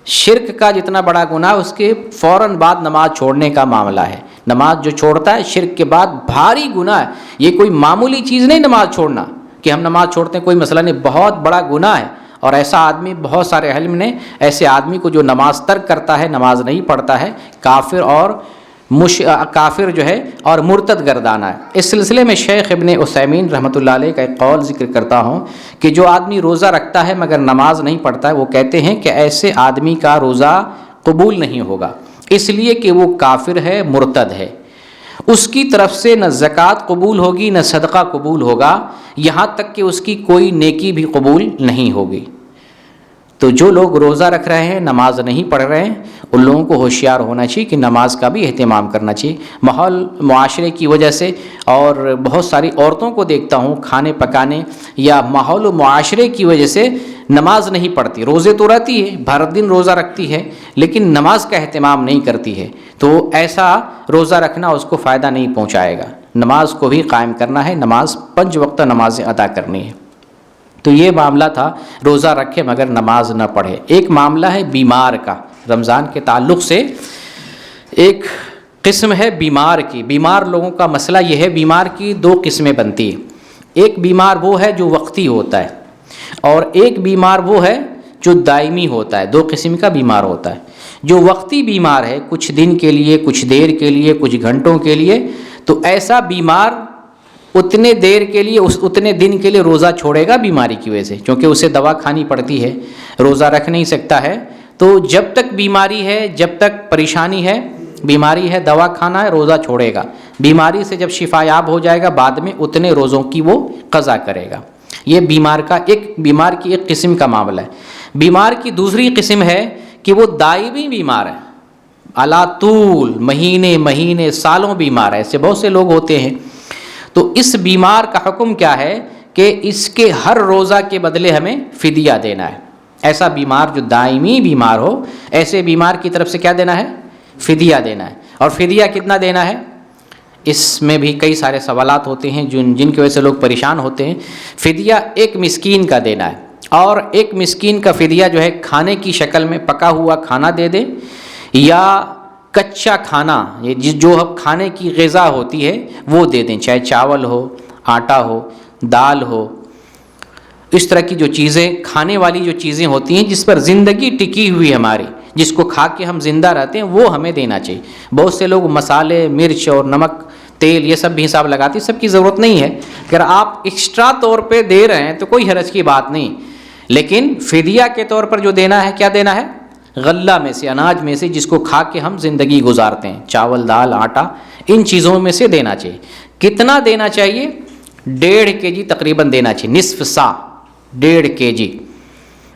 شرک کا جتنا بڑا گناہ اس کے فوراً بعد نماز چھوڑنے کا معاملہ ہے۔ نماز جو چھوڑتا ہے شرک کے بعد بھاری گناہ ہے، یہ کوئی معمولی چیز نہیں نماز چھوڑنا کہ ہم نماز چھوڑتے ہیں کوئی مسئلہ نہیں، بہت بڑا گناہ ہے۔ اور ایسا آدمی، بہت سارے علم نے ایسے آدمی کو جو نماز ترک کرتا ہے، نماز نہیں پڑھتا ہے، کافر اور کافر جو ہے اور مرتد گردانا ہے۔ اس سلسلے میں شیخ ابن عثیمین رحمۃ اللہ علیہ کا ایک قول ذکر کرتا ہوں کہ جو آدمی روزہ رکھتا ہے مگر نماز نہیں پڑھتا ہے، وہ کہتے ہیں کہ ایسے آدمی کا روزہ قبول نہیں ہوگا، اس لیے کہ وہ کافر ہے، مرتد ہے۔ اس کی طرف سے نہ زکوٰۃ قبول ہوگی نہ صدقہ قبول ہوگا، یہاں تک کہ اس کی کوئی نیکی بھی قبول نہیں ہوگی۔ تو جو لوگ روزہ رکھ رہے ہیں، نماز نہیں پڑھ رہے ہیں، ان لوگوں کو ہوشیار ہونا چاہیے کہ نماز کا بھی اہتمام کرنا چاہیے۔ ماحول معاشرے کی وجہ سے، اور بہت ساری عورتوں کو دیکھتا ہوں کھانے پکانے یا ماحول و معاشرے کی وجہ سے نماز نہیں پڑھتی، روزے تو رہتی ہے، بھر دن روزہ رکھتی ہے لیکن نماز کا اہتمام نہیں کرتی ہے، تو ایسا روزہ رکھنا اس کو فائدہ نہیں پہنچائے گا۔ نماز کو بھی قائم کرنا ہے، نماز 5 وقت نمازیں ادا کرنی ہے۔ تو یہ معاملہ تھا روزہ رکھے مگر نماز نہ پڑھے۔ ایک معاملہ ہے بیمار کا، رمضان کے تعلق سے ایک قسم ہے بیمار کی۔ بیمار لوگوں کا مسئلہ یہ ہے، بیمار کی 2 قسمیں بنتی ہیں۔ ایک بیمار وہ ہے جو وقتی ہوتا ہے، اور ایک بیمار وہ ہے جو دائمی ہوتا ہے۔ 2 قسم کا بیمار ہوتا ہے۔ جو وقتی بیمار ہے، کچھ دن کے لیے، کچھ دیر کے لیے، کچھ گھنٹوں کے لیے، تو ایسا بیمار اتنے دیر کے لیے، اتنے دن کے لیے روزہ چھوڑے گا بیماری کی وجہ سے، کیونکہ اسے دوا کھانی پڑتی ہے، روزہ رکھ نہیں سکتا ہے۔ تو جب تک بیماری ہے، جب تک پریشانی ہے، بیماری ہے، دوا کھانا ہے، روزہ چھوڑے گا۔ بیماری سے جب شفا یاب ہو جائے گا، بعد میں اتنے روزوں کی وہ قضا کرے گا۔ یہ بیمار کی ایک قسم کا معاملہ ہے۔ بیمار کی دوسری قسم ہے کہ وہ دائمی بیمار ہے، علی طول، مہینے سالوں بیمار ہے، ایسے بہت سے لوگ ہوتے ہیں۔ تو اس بیمار کا حکم کیا ہے کہ اس کے ہر روزہ کے بدلے ہمیں فدیہ دینا ہے۔ ایسا بیمار جو دائمی بیمار ہو، ایسے بیمار کی طرف سے کیا دینا ہے؟ فدیہ دینا ہے۔ اور فدیہ کتنا دینا ہے؟ اس میں بھی کئی سارے سوالات ہوتے ہیں جن کی وجہ سے لوگ پریشان ہوتے ہیں۔ فدیہ 1 مسکین کا دینا ہے، اور 1 مسکین کا فدیہ جو ہے کھانے کی شکل میں پکا ہوا کھانا دے دیں، یا کچا کھانا، جو کھانے کی غذا ہوتی ہے وہ دے دیں، چاہے چاول ہو، آٹا ہو، دال ہو، اس طرح کی جو چیزیں، کھانے والی جو چیزیں ہوتی ہیں جس پر زندگی ٹکی ہوئی ہماری، جس کو کھا کے ہم زندہ رہتے ہیں، وہ ہمیں دینا چاہیے۔ بہت سے لوگ مسالے، مرچ اور نمک، تیل، یہ سب بھی حساب لگاتے ہیں، سب کی ضرورت نہیں ہے۔ اگر آپ ایکسٹرا طور پہ دے رہے ہیں تو کوئی حرج کی بات نہیں، لیکن فدیہ کے طور پر جو دینا ہے، کیا دینا ہے؟ غلہ میں سے، اناج میں سے، جس کو کھا کے ہم زندگی گزارتے ہیں، چاول، دال، آٹا، ان چیزوں میں سے دینا چاہیے۔ کتنا دینا چاہیے؟ 1.5 kg تقریباً دینا چاہیے، نصف سا، 1.5 kg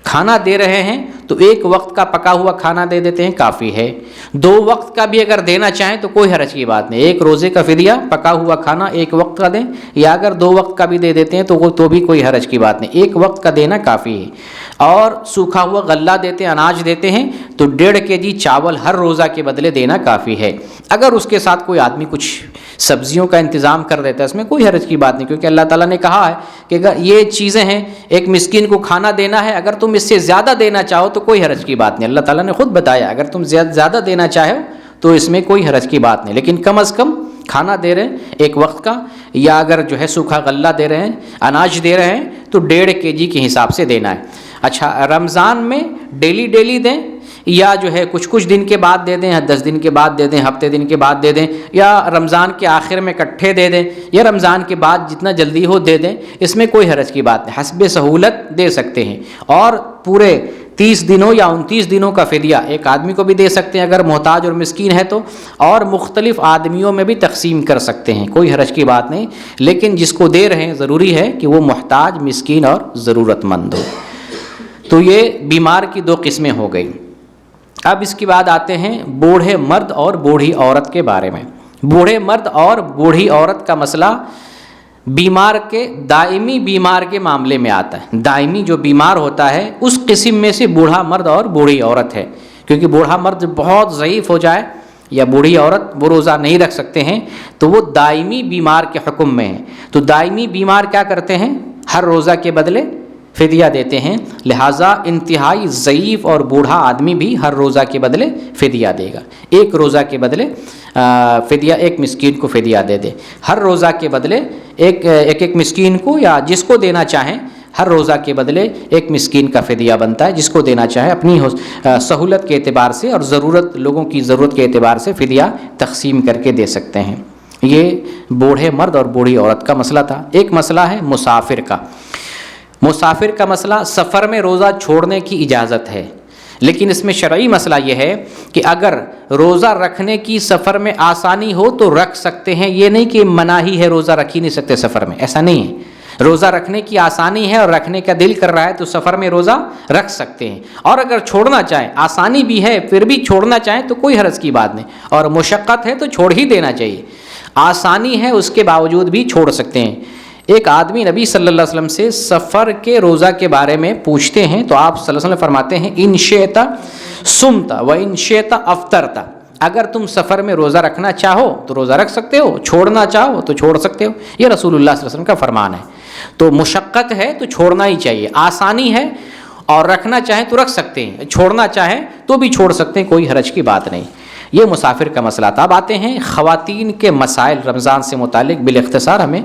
کھانا دے رہے ہیں تو 1 وقت کا پکا ہوا کھانا دے دیتے ہیں، کافی ہے۔ 2 وقت کا بھی اگر دینا چاہیں تو کوئی حرج کی بات نہیں، 1 روزے کا فدیہ، پکا ہوا کھانا 1 وقت کا دیں، یا اگر 2 وقت کا بھی دے دیتے ہیں تو بھی کوئی حرج کی بات نہیں، 1 وقت کا دینا کافی ہے۔ اور سوکھا ہوا غلہ دیتے ہیں، اناج دیتے ہیں، تو 1.5 kg چاول ہر روزہ کے بدلے دینا کافی ہے۔ اگر اس کے ساتھ کوئی آدمی کچھ سبزیوں کا انتظام کر دیتا ہے، اس میں کوئی حرج کی بات نہیں، کیونکہ اللہ تعالیٰ نے کہا ہے کہ اگر یہ چیزیں ہیں، ایک مسکین کو کھانا دینا ہے، اگر تم اس سے زیادہ دینا چاہو تو کوئی حرج کی بات نہیں۔ اللہ تعالیٰ نے خود بتایا اگر تم زیادہ دینا چاہو تو اس میں کوئی حرج کی بات نہیں، لیکن کم از کم کھانا دے رہے ہیں 1 وقت کا، یا اگر جو ہے سوکھا غلہ دے رہے ہیں، اناج دے رہے ہیں، تو 1.5 kg کے حساب سے دینا ہے۔ اچھا، رمضان میں ڈیلی دیں، یا جو ہے کچھ دن کے بعد دے دیں، 10 دن کے بعد دے دیں، ہفتے دن کے بعد دے دیں، یا رمضان کے آخر میں اکٹھے دے دیں، یا رمضان کے بعد جتنا جلدی ہو دے دیں، اس میں کوئی حرج کی بات نہیں، حسب سہولت دے سکتے ہیں۔ اور پورے 30 دنوں یا 29 دنوں کا فدیہ ایک آدمی کو بھی دے سکتے ہیں اگر محتاج اور مسکین ہے تو، اور مختلف آدمیوں میں بھی تقسیم کر سکتے ہیں، کوئی حرج کی بات نہیں، لیکن جس کو دے رہے ہیں ضروری ہے کہ وہ محتاج، مسکین اور ضرورت مند ہو۔ تو یہ بیمار کی 2 قسمیں ہو گئی۔ اب اس کے بعد آتے ہیں بوڑھے مرد اور بوڑھی عورت کے بارے میں۔ بوڑھے مرد اور بوڑھی عورت کا مسئلہ بیمار کے، دائمی بیمار کے معاملے میں آتا ہے۔ دائمی جو بیمار ہوتا ہے اس قسم میں سے بوڑھا مرد اور بوڑھی عورت ہے، کیونکہ بوڑھا مرد بہت ضعیف ہو جائے یا بوڑھی عورت وہ روزہ نہیں رکھ سکتے ہیں تو وہ دائمی بیمار کے حکم میں ہیں۔ تو دائمی بیمار کیا کرتے ہیں؟ ہر روزہ کے بدلے فدیہ دیتے ہیں، لہٰذا انتہائی ضعیف اور بوڑھا آدمی بھی ہر روزہ کے بدلے فدیہ دے گا۔ ایک روزہ کے بدلے فدیہ ایک مسکین کو فدیہ دے دے، ہر روزہ کے بدلے ایک مسکین کو، یا جس کو دینا چاہیں ہر روزہ کے بدلے ایک مسکین کا فدیہ بنتا ہے، جس کو دینا چاہے اپنی سہولت کے اعتبار سے اور ضرورت، لوگوں کی ضرورت کے اعتبار سے فدیہ تقسیم کر کے دے سکتے ہیں۔ یہ بوڑھے مرد اور بوڑھی عورت کا مسئلہ تھا۔ ایک مسئلہ ہے مسافر کا۔ مسافر کا مسئلہ، سفر میں روزہ چھوڑنے کی اجازت ہے، لیکن اس میں شرعی مسئلہ یہ ہے کہ اگر روزہ رکھنے کی سفر میں آسانی ہو تو رکھ سکتے ہیں، یہ نہیں کہ مناہی ہے روزہ رکھ ہی نہیں سکتے سفر میں، ایسا نہیں ہے۔ روزہ رکھنے کی آسانی ہے اور رکھنے کا دل کر رہا ہے تو سفر میں روزہ رکھ سکتے ہیں، اور اگر چھوڑنا چاہیں، آسانی بھی ہے پھر بھی چھوڑنا چاہیں تو کوئی حرج کی بات نہیں، اور مشقت ہے تو چھوڑ ہی دینا چاہیے۔ آسانی ہے اس کے باوجود بھی چھوڑ سکتے ہیں۔ ایک آدمی نبی صلی اللہ علیہ وسلم سے سفر کے روزہ کے بارے میں پوچھتے ہیں تو آپ صلی اللہ علیہ وسلم فرماتے ہیں ان شئت صمت و ان شئت افطرت، اگر تم سفر میں روزہ رکھنا چاہو تو روزہ رکھ سکتے ہو، چھوڑنا چاہو تو چھوڑ سکتے ہو، یہ رسول اللہ صلی اللہ علیہ وسلم کا فرمان ہے۔ تو مشقت ہے تو چھوڑنا ہی چاہیے، آسانی ہے اور رکھنا چاہیں تو رکھ سکتے ہیں، چھوڑنا چاہیں تو بھی چھوڑ سکتے ہیں، کوئی حرج کی بات نہیں۔ یہ مسافر کا مسئلہ تھا۔ اب آتے ہیں خواتین کے مسائل رمضان سے متعلق، بالاختصار ہمیں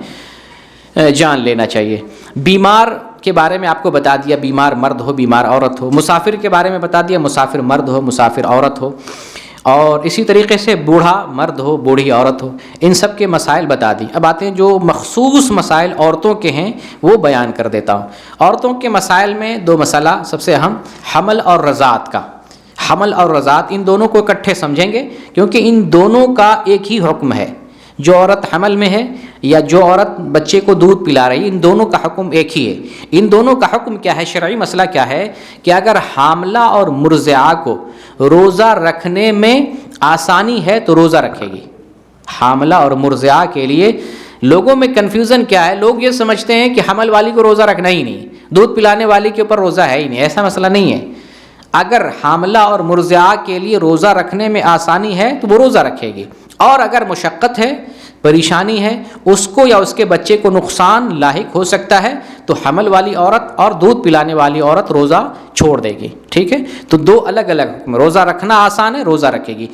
جان لینا چاہیے۔ بیمار کے بارے میں آپ کو بتا دیا، بیمار مرد ہو بیمار عورت ہو۔ مسافر کے بارے میں بتا دیا، مسافر مرد ہو مسافر عورت ہو، اور اسی طریقے سے بوڑھا مرد ہو بوڑھی عورت ہو، ان سب کے مسائل بتا دی۔ اب آتے ہیں جو مخصوص مسائل عورتوں کے ہیں وہ بیان کر دیتا ہوں۔ عورتوں کے مسائل میں 2 مسئلہ سب سے اہم، حمل اور رضاعت کا۔ حمل اور رضاعت ان دونوں کو اکٹھے سمجھیں گے کیونکہ ان دونوں کا ایک ہی حکم ہے۔ جو عورت حمل میں ہے یا جو عورت بچے کو دودھ پلا رہی ہے، ان دونوں کا حکم ایک ہی ہے۔ ان دونوں کا حکم کیا ہے؟ شرعی مسئلہ کیا ہے کہ اگر حاملہ اور مرضعہ کو روزہ رکھنے میں آسانی ہے تو روزہ رکھے گی۔ حاملہ اور مرضعہ کے لیے لوگوں میں کنفیوژن کیا ہے، لوگ یہ سمجھتے ہیں کہ حمل والی کو روزہ رکھنا ہی نہیں، دودھ پلانے والی کے اوپر روزہ ہے ہی نہیں۔ ایسا مسئلہ نہیں ہے۔ اگر حاملہ اور مرضعہ کے لیے روزہ رکھنے میں آسانی ہے تو وہ روزہ رکھے گی، اور اگر مشقت ہے، پریشانی ہے، اس کو یا اس کے بچے کو نقصان لاحق ہو سکتا ہے تو حمل والی عورت اور دودھ پلانے والی عورت روزہ چھوڑ دے گی۔ ٹھیک ہے، تو 2 الگ الگ حکم۔ روزہ رکھنا آسان ہے، روزہ رکھے گی۔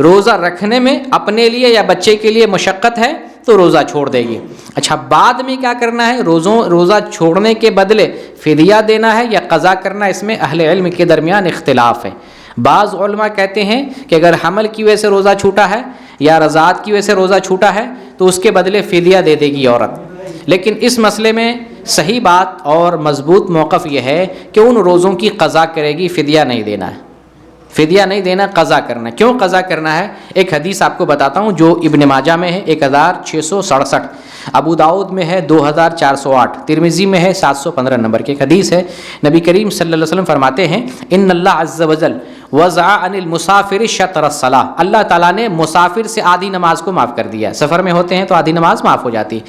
روزہ رکھنے میں اپنے لیے یا بچے کے لیے مشقت ہے تو روزہ چھوڑ دے گی۔ اچھا، بعد میں کیا کرنا ہے؟ روزہ چھوڑنے کے بدلے فدیہ دینا ہے یا قضا کرنا، اس میں اہل علم کے درمیان اختلاف ہے۔ بعض علماء کہتے ہیں کہ اگر حمل کی وجہ سے روزہ چھوٹا ہے یا رضاعت کی وجہ سے روزہ چھوٹا ہے تو اس کے بدلے فدیہ دے دے گی عورت، لیکن اس مسئلے میں صحیح بات اور مضبوط موقف یہ ہے کہ ان روزوں کی قضا کرے گی، فدیہ نہیں دینا ہے۔ فدیہ نہیں دینا، قضا کرنا ہے۔ کیوں قضا کرنا ہے؟ ایک حدیث آپ کو بتاتا ہوں جو ابن ماجہ میں ہے 1667، ابو داؤد میں ہے 2408، ترمذی میں ہے 715 نمبر کی ایک حدیث ہے۔ نبی کریم صلی اللہ علیہ وسلم فرماتے ہیں ان اللہ عز وجل وضع عن المسافر شطر الصلاۃ، اللہ تعالیٰ نے مسافر سے آدھی نماز کو معاف کر دیا ہے۔ سفر میں ہوتے ہیں تو آدھی نماز معاف ہو جاتی ہے۔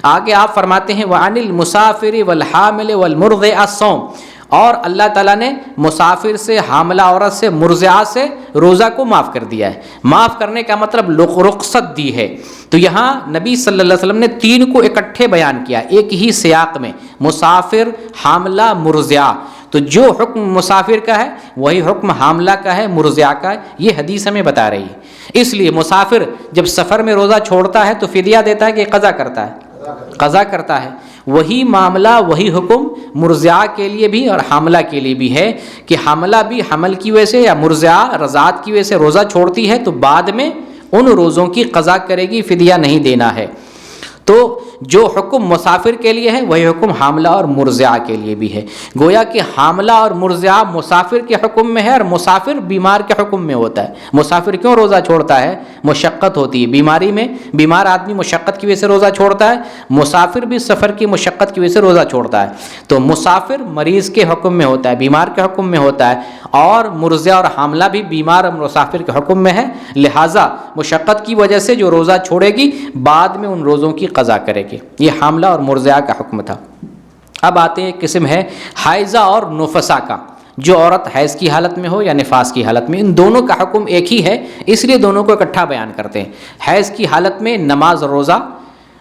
آگے آپ فرماتے ہیں وعن المسافر والحامل والمرضع الصوم، اور اللہ تعالیٰ نے مسافر سے، حاملہ عورت سے، مرضعہ سے روزہ کو معاف کر دیا ہے۔ معاف کرنے کا مطلب رخصت دی ہے۔ تو یہاں نبی صلی اللہ علیہ وسلم نے 3 کو اکٹھے بیان کیا ایک ہی سیاق میں، مسافر، حاملہ، مرضعہ۔ تو جو حکم مسافر کا ہے وہی حکم حاملہ کا ہے، مرضعہ کا ہے، یہ حدیث ہمیں بتا رہی ہے۔ اس لیے مسافر جب سفر میں روزہ چھوڑتا ہے تو فدیہ دیتا ہے کہ قضا کرتا ہے؟ قضا کرتا ہے۔ وہی معاملہ، وہی حکم مرضعہ کے لیے بھی اور حاملہ کے لیے بھی ہے کہ حاملہ بھی حمل کی وجہ سے یا مرضعہ رضاعت کی وجہ سے روزہ چھوڑتی ہے تو بعد میں ان روزوں کی قضا کرے گی، فدیہ نہیں دینا ہے۔ تو جو حکم مسافر کے لیے ہے وہی حکم حاملہ اور مرضعہ کے لیے بھی ہے. گویا کہ حاملہ اور مرضعہ مسافر کے حکم میں ہے اور مسافر بیمار کے حکم میں ہوتا ہے. مسافر کیوں روزہ چھوڑتا ہے؟ مشقت ہوتی ہے بیماری میں. بیمار آدمی مشقت کی وجہ سے روزہ چھوڑتا ہے، مسافر بھی سفر کی مشقت کی وجہ سے روزہ چھوڑتا ہے. تو مسافر مریض کے حکم میں ہوتا ہے، بیمار کے حکم میں ہوتا ہے، اور مرضعہ اور حاملہ بھی بیمار اور مسافر کے حکم میں ہے. لہٰذا مشقت کی وجہ سے جو روزہ چھوڑے گی بعد میں ان روزوں کی قضا کرے گی. یہ حاملہ اور مرضعہ کا حکم تھا. اب آتے ہیں ایک قسم ہے حائضہ اور نفسا کا. جو عورت حیض کی حالت میں ہو یا نفاس کی حالت میں، ان دونوں کا حکم ایک ہی ہے، اس لیے دونوں کو اکٹھا بیان کرتے ہیں. حیض کی حالت میں نماز اور روزہ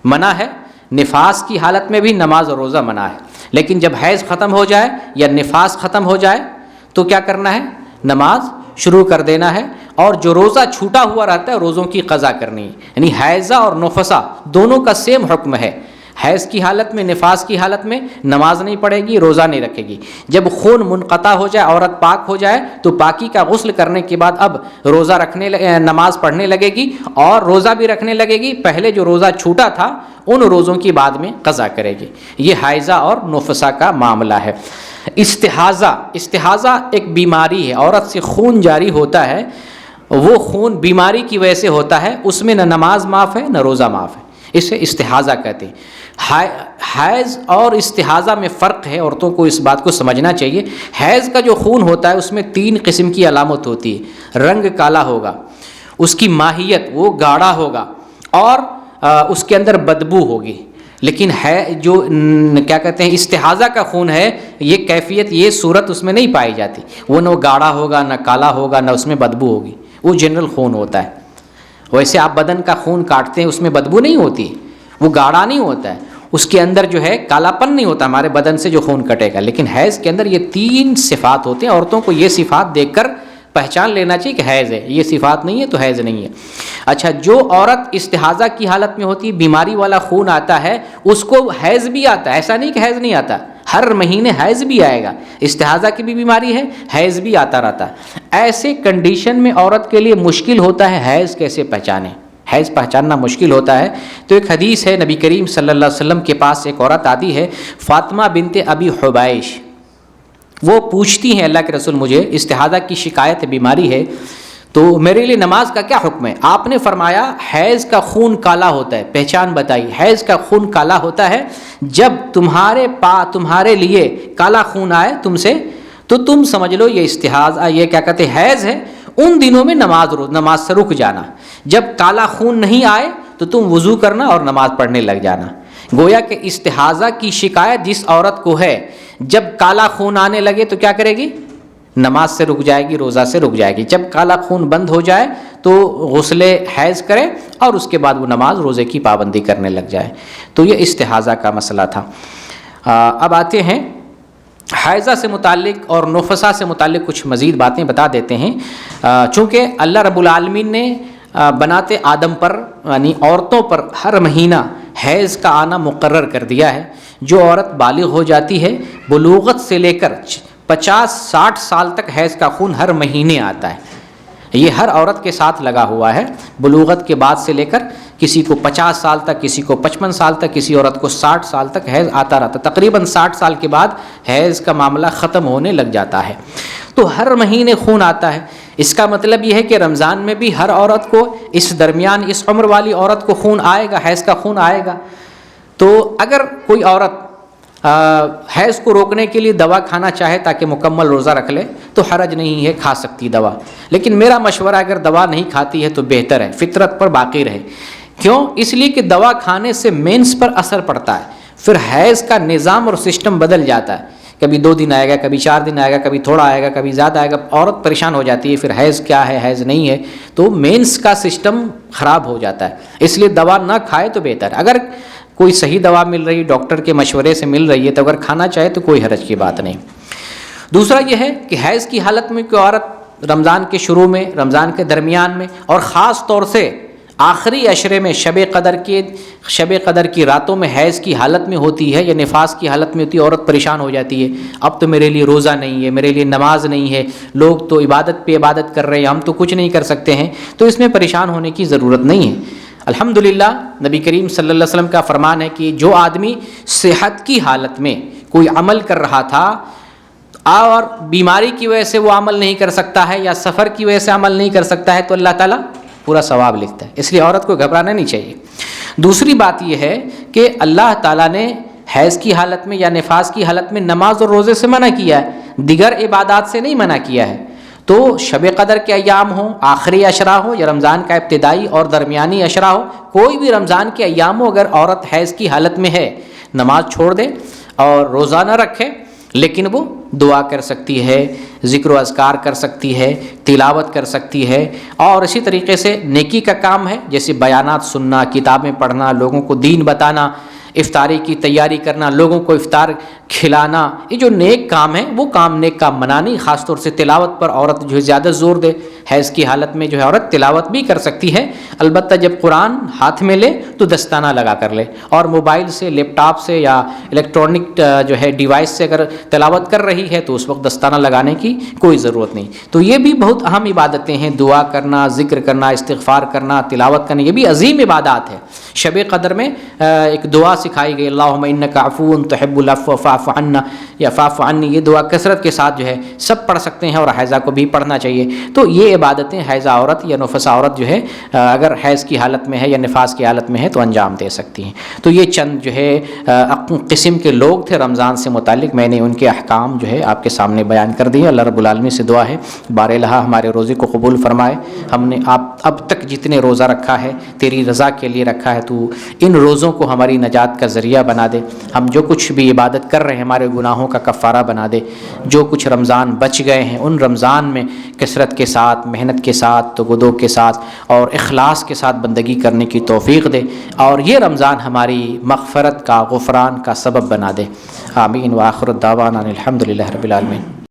منع ہے، نفاس کی حالت میں بھی نماز اور روزہ منع ہے. لیکن جب حیض ختم ہو جائے یا نفاس ختم ہو جائے تو کیا کرنا ہے؟ نماز شروع کر دینا ہے، اور جو روزہ چھوٹا ہوا رہتا ہے روزوں کی قضا کرنی ہے. یعنی حیضہ اور نفسا دونوں کا سیم حکم ہے. حیض کی حالت میں، نفاس کی حالت میں نماز نہیں پڑھے گی، روزہ نہیں رکھے گی. جب خون منقطع ہو جائے، عورت پاک ہو جائے، تو پاکی کا غسل کرنے کے بعد اب روزہ نماز پڑھنے لگے گی اور روزہ بھی رکھنے لگے گی. پہلے جو روزہ چھوٹا تھا ان روزوں کی بعد میں قضا کرے گی. یہ حائضہ اور نفسا کا معاملہ ہے. استحاضہ ایک بیماری ہے، عورت سے خون جاری ہوتا ہے، وہ خون بیماری کی وجہ سے ہوتا ہے، اس میں نہ نماز معاف ہے نہ روزہ معاف ہے. اسے استحاضہ کہتے ہیں. حیض اور استحاضہ میں فرق ہے، عورتوں کو اس بات کو سمجھنا چاہیے. حیض کا جو خون ہوتا ہے اس میں 3 قسم کی علامت ہوتی ہے. رنگ کالا ہوگا، اس کی ماہیت وہ گاڑھا ہوگا، اور اس کے اندر بدبو ہوگی. لیکن ہے جو کیا کہتے ہیں استحاضہ کا خون ہے، یہ کیفیت، یہ صورت اس میں نہیں پائی جاتی. وہ نہ گاڑھا ہوگا نہ کالا ہوگا نہ اس میں بدبو ہوگی. وہ جنرل خون ہوتا ہے. ویسے آپ بدن کا خون کاٹتے ہیں اس میں بدبو نہیں ہوتی، وہ گاڑھا نہیں ہوتا ہے، اس کے اندر جو ہے کالا پن نہیں ہوتا ہمارے بدن سے جو خون کٹے گا. لیکن حیض کے اندر یہ 3 صفات ہوتے ہیں. عورتوں کو یہ صفات دیکھ کر پہچان لینا چاہیے کہ حیض ہے. یہ صفات نہیں ہے تو حیض نہیں ہے. اچھا، جو عورت استحاضہ کی حالت میں ہوتی ہے، بیماری والا خون آتا ہے، اس کو حیض بھی آتا ہے. ایسا نہیں کہ حیض نہیں آتا، ہر مہینے حیض بھی آئے گا. استحاضہ کی بھی بیماری ہے، حیض بھی آتا رہتا ہے. ایسے کنڈیشن میں عورت کے لیے مشکل ہوتا ہے حیض کیسے پہچانے. حیض پہچاننا مشکل ہوتا ہے. تو ایک حدیث ہے، نبی کریم صلی اللہ علیہ وسلم کے پاس ایک عورت آتی ہے، فاطمہ بنت ابی حبائش. وہ پوچھتی ہیں اللہ کے رسول مجھے استحاضہ کی شکایت بیماری ہے، تو میرے لیے نماز کا کیا حکم ہے؟ آپ نے فرمایا حیض کا خون کالا ہوتا ہے. پہچان بتائی. حیض کا خون کالا ہوتا ہے جب تمہارے لیے کالا خون آئے تم سے، تو تم سمجھ لو یہ استحاضہ، یہ کیا کہتے ہیں حیض ہے. ان دنوں میں نماز سے رک جانا. جب کالا خون نہیں آئے تو تم وضو کرنا اور نماز پڑھنے لگ جانا. گویا کہ استحاضہ کی شکایت جس عورت کو ہے، جب کالا خون آنے لگے تو کیا کرے گی؟ نماز سے رک جائے گی، روزہ سے رک جائے گی. جب کالا خون بند ہو جائے تو غسل حیض کرے اور اس کے بعد وہ نماز روزے کی پابندی کرنے لگ جائے. تو یہ استحاضہ کا مسئلہ تھا. اب آتے ہیں حائضہ سے متعلق اور نفسا سے متعلق کچھ مزید باتیں بتا دیتے ہیں. چونکہ اللہ رب العالمین نے بناتے آدم پر یعنی عورتوں پر ہر مہینہ حیض کا آنا مقرر کر دیا ہے. جو عورت بالغ ہو جاتی ہے، بلوغت سے لے کر 50-60 سال تک حیض کا خون ہر مہینے آتا ہے. یہ ہر عورت کے ساتھ لگا ہوا ہے. بلوغت کے بعد سے لے کر کسی کو 50 سال تک، کسی کو 55 سال تک، کسی عورت کو 60 سال تک حیض آتا رہتا. تقریباً 60 سال کے بعد حیض کا معاملہ ختم ہونے لگ جاتا ہے. تو ہر مہینے خون آتا ہے. اس کا مطلب یہ ہے کہ رمضان میں بھی ہر عورت کو اس درمیان اس عمر والی عورت کو خون آئے گا، حیض کا خون آئے گا. تو اگر کوئی عورت حیض کو روکنے کے لیے دوا کھانا چاہے تاکہ مکمل روزہ رکھ لے تو حرج نہیں ہے، کھا سکتی دوا. لیکن میرا مشورہ اگر دوا نہیں کھاتی ہے تو بہتر ہے فطرت پر باقی رہے. کیوں؟ اس لیے کہ دوا کھانے سے مینس پر اثر پڑتا ہے، پھر حیض کا نظام اور سسٹم بدل جاتا ہے. کبھی 2 دن آئے گا، کبھی 4 دن آئے گا، کبھی تھوڑا آئے گا، کبھی زیادہ آئے گا. عورت پریشان ہو جاتی ہے پھر حیض کیا ہے حیض نہیں ہے، تو مینس کا سسٹم خراب ہو جاتا ہے. اس لیے دوا نہ کھائے تو بہتر. اگر کوئی صحیح دوا مل رہی، ڈاکٹر کے مشورے سے مل رہی ہے تو اگر کھانا چاہے تو کوئی حرج کی بات نہیں. دوسرا یہ ہے کہ حیض کی حالت میں کوئی عورت رمضان کے شروع میں، رمضان کے درمیان میں، اور خاص طور سے آخری عشرے میں شب قدر کی راتوں میں حیض کی حالت میں ہوتی ہے یا نفاس کی حالت میں ہوتی ہے، عورت پریشان ہو جاتی ہے. اب تو میرے لیے روزہ نہیں ہے، میرے لیے نماز نہیں ہے، لوگ تو عبادت پہ عبادت کر رہے ہیں، ہم تو کچھ نہیں کر سکتے ہیں. تو اس میں پریشان ہونے کی ضرورت نہیں ہے. الحمدللہ نبی کریم صلی اللہ علیہ وسلم کا فرمان ہے کہ جو آدمی صحت کی حالت میں کوئی عمل کر رہا تھا اور بیماری کی وجہ سے وہ عمل نہیں کر سکتا ہے یا سفر کی وجہ سے عمل نہیں کر سکتا ہے تو اللہ تعالیٰ پورا ثواب لکھتا ہے. اس لیے عورت کو گھبرانا نہیں چاہیے. دوسری بات یہ ہے کہ اللہ تعالیٰ نے حیض کی حالت میں یا نفاس کی حالت میں نماز اور روزے سے منع کیا ہے, دیگر عبادات سے نہیں منع کیا ہے. تو شب قدر کے ایام ہوں, آخری عشرہ ہو یا رمضان کا ابتدائی اور درمیانی عشرہ ہو, کوئی بھی رمضان کے ایام ہو, اگر عورت حیض کی حالت میں ہے نماز چھوڑ دے اور روزہ نہ رکھے, لیکن وہ دعا کر سکتی ہے, ذکر و اذکار کر سکتی ہے, تلاوت کر سکتی ہے, اور اسی طریقے سے نیکی کا کام ہے جیسے بیانات سننا, کتابیں پڑھنا, لوگوں کو دین بتانا, افطاری کی تیاری کرنا, لوگوں کو افطار کھلانا, یہ جو نیک کام ہے وہ کام نیک کام منانی. خاص طور سے تلاوت پر عورت جو ہے زیادہ زور دے. حیض کی حالت میں جو ہے عورت تلاوت بھی کر سکتی ہے, البتہ جب قرآن ہاتھ میں لے تو دستانہ لگا کر لے, اور موبائل سے, لیپ ٹاپ سے یا الیکٹرانک جو ہے ڈیوائس سے اگر تلاوت کر رہی ہے تو اس وقت دستانہ لگانے کی کوئی ضرورت نہیں. تو یہ بھی بہت اہم عبادتیں ہیں, دعا کرنا, ذکر کرنا, استغفار کرنا, تلاوت کرنا, یہ بھی عظیم عبادات ہے. شب قدر میں ایک دعا سکھائی گئی, اللہم انک عفو تحب العفو فاعف عنا یا فاعف عنی, یہ دعا کثرت کے ساتھ جو ہے سب پڑھ سکتے ہیں اور حیضہ کو بھی پڑھنا چاہیے. تو یہ عبادتیں حیضہ عورت یا نفسا عورت جو ہے اگر حیض کی حالت میں ہے یا نفاس کی حالت میں ہے تو انجام دے سکتی ہیں. تو یہ چند جو ہے قسم کے لوگ تھے رمضان سے متعلق, میں نے ان کے احکام جو ہے آپ کے سامنے بیان کر دیے. اللہ رب العالمین سے دعا ہے بار الہ ہمارے روزے کو قبول فرمائے. ہم نے اب تک جتنے روزہ رکھا ہے تیری رضا کے لیے رکھا ہے, تو ان روزوں کو ہماری نجات کا ذریعہ بنا دے. ہم جو کچھ بھی عبادت کر رہے ہیں ہمارے گناہوں کا کفارہ بنا دے. جو کچھ رمضان بچ گئے ہیں ان رمضان میں کثرت کے ساتھ, محنت کے ساتھ, تگدو کے ساتھ اور اخلاص کے ساتھ بندگی کرنے کی توفیق دے, اور یہ رمضان ہماری مغفرت کا, غفران کا سبب بنا دے. آمین. وآخر الدعوانا الحمدللہ رب العالمین.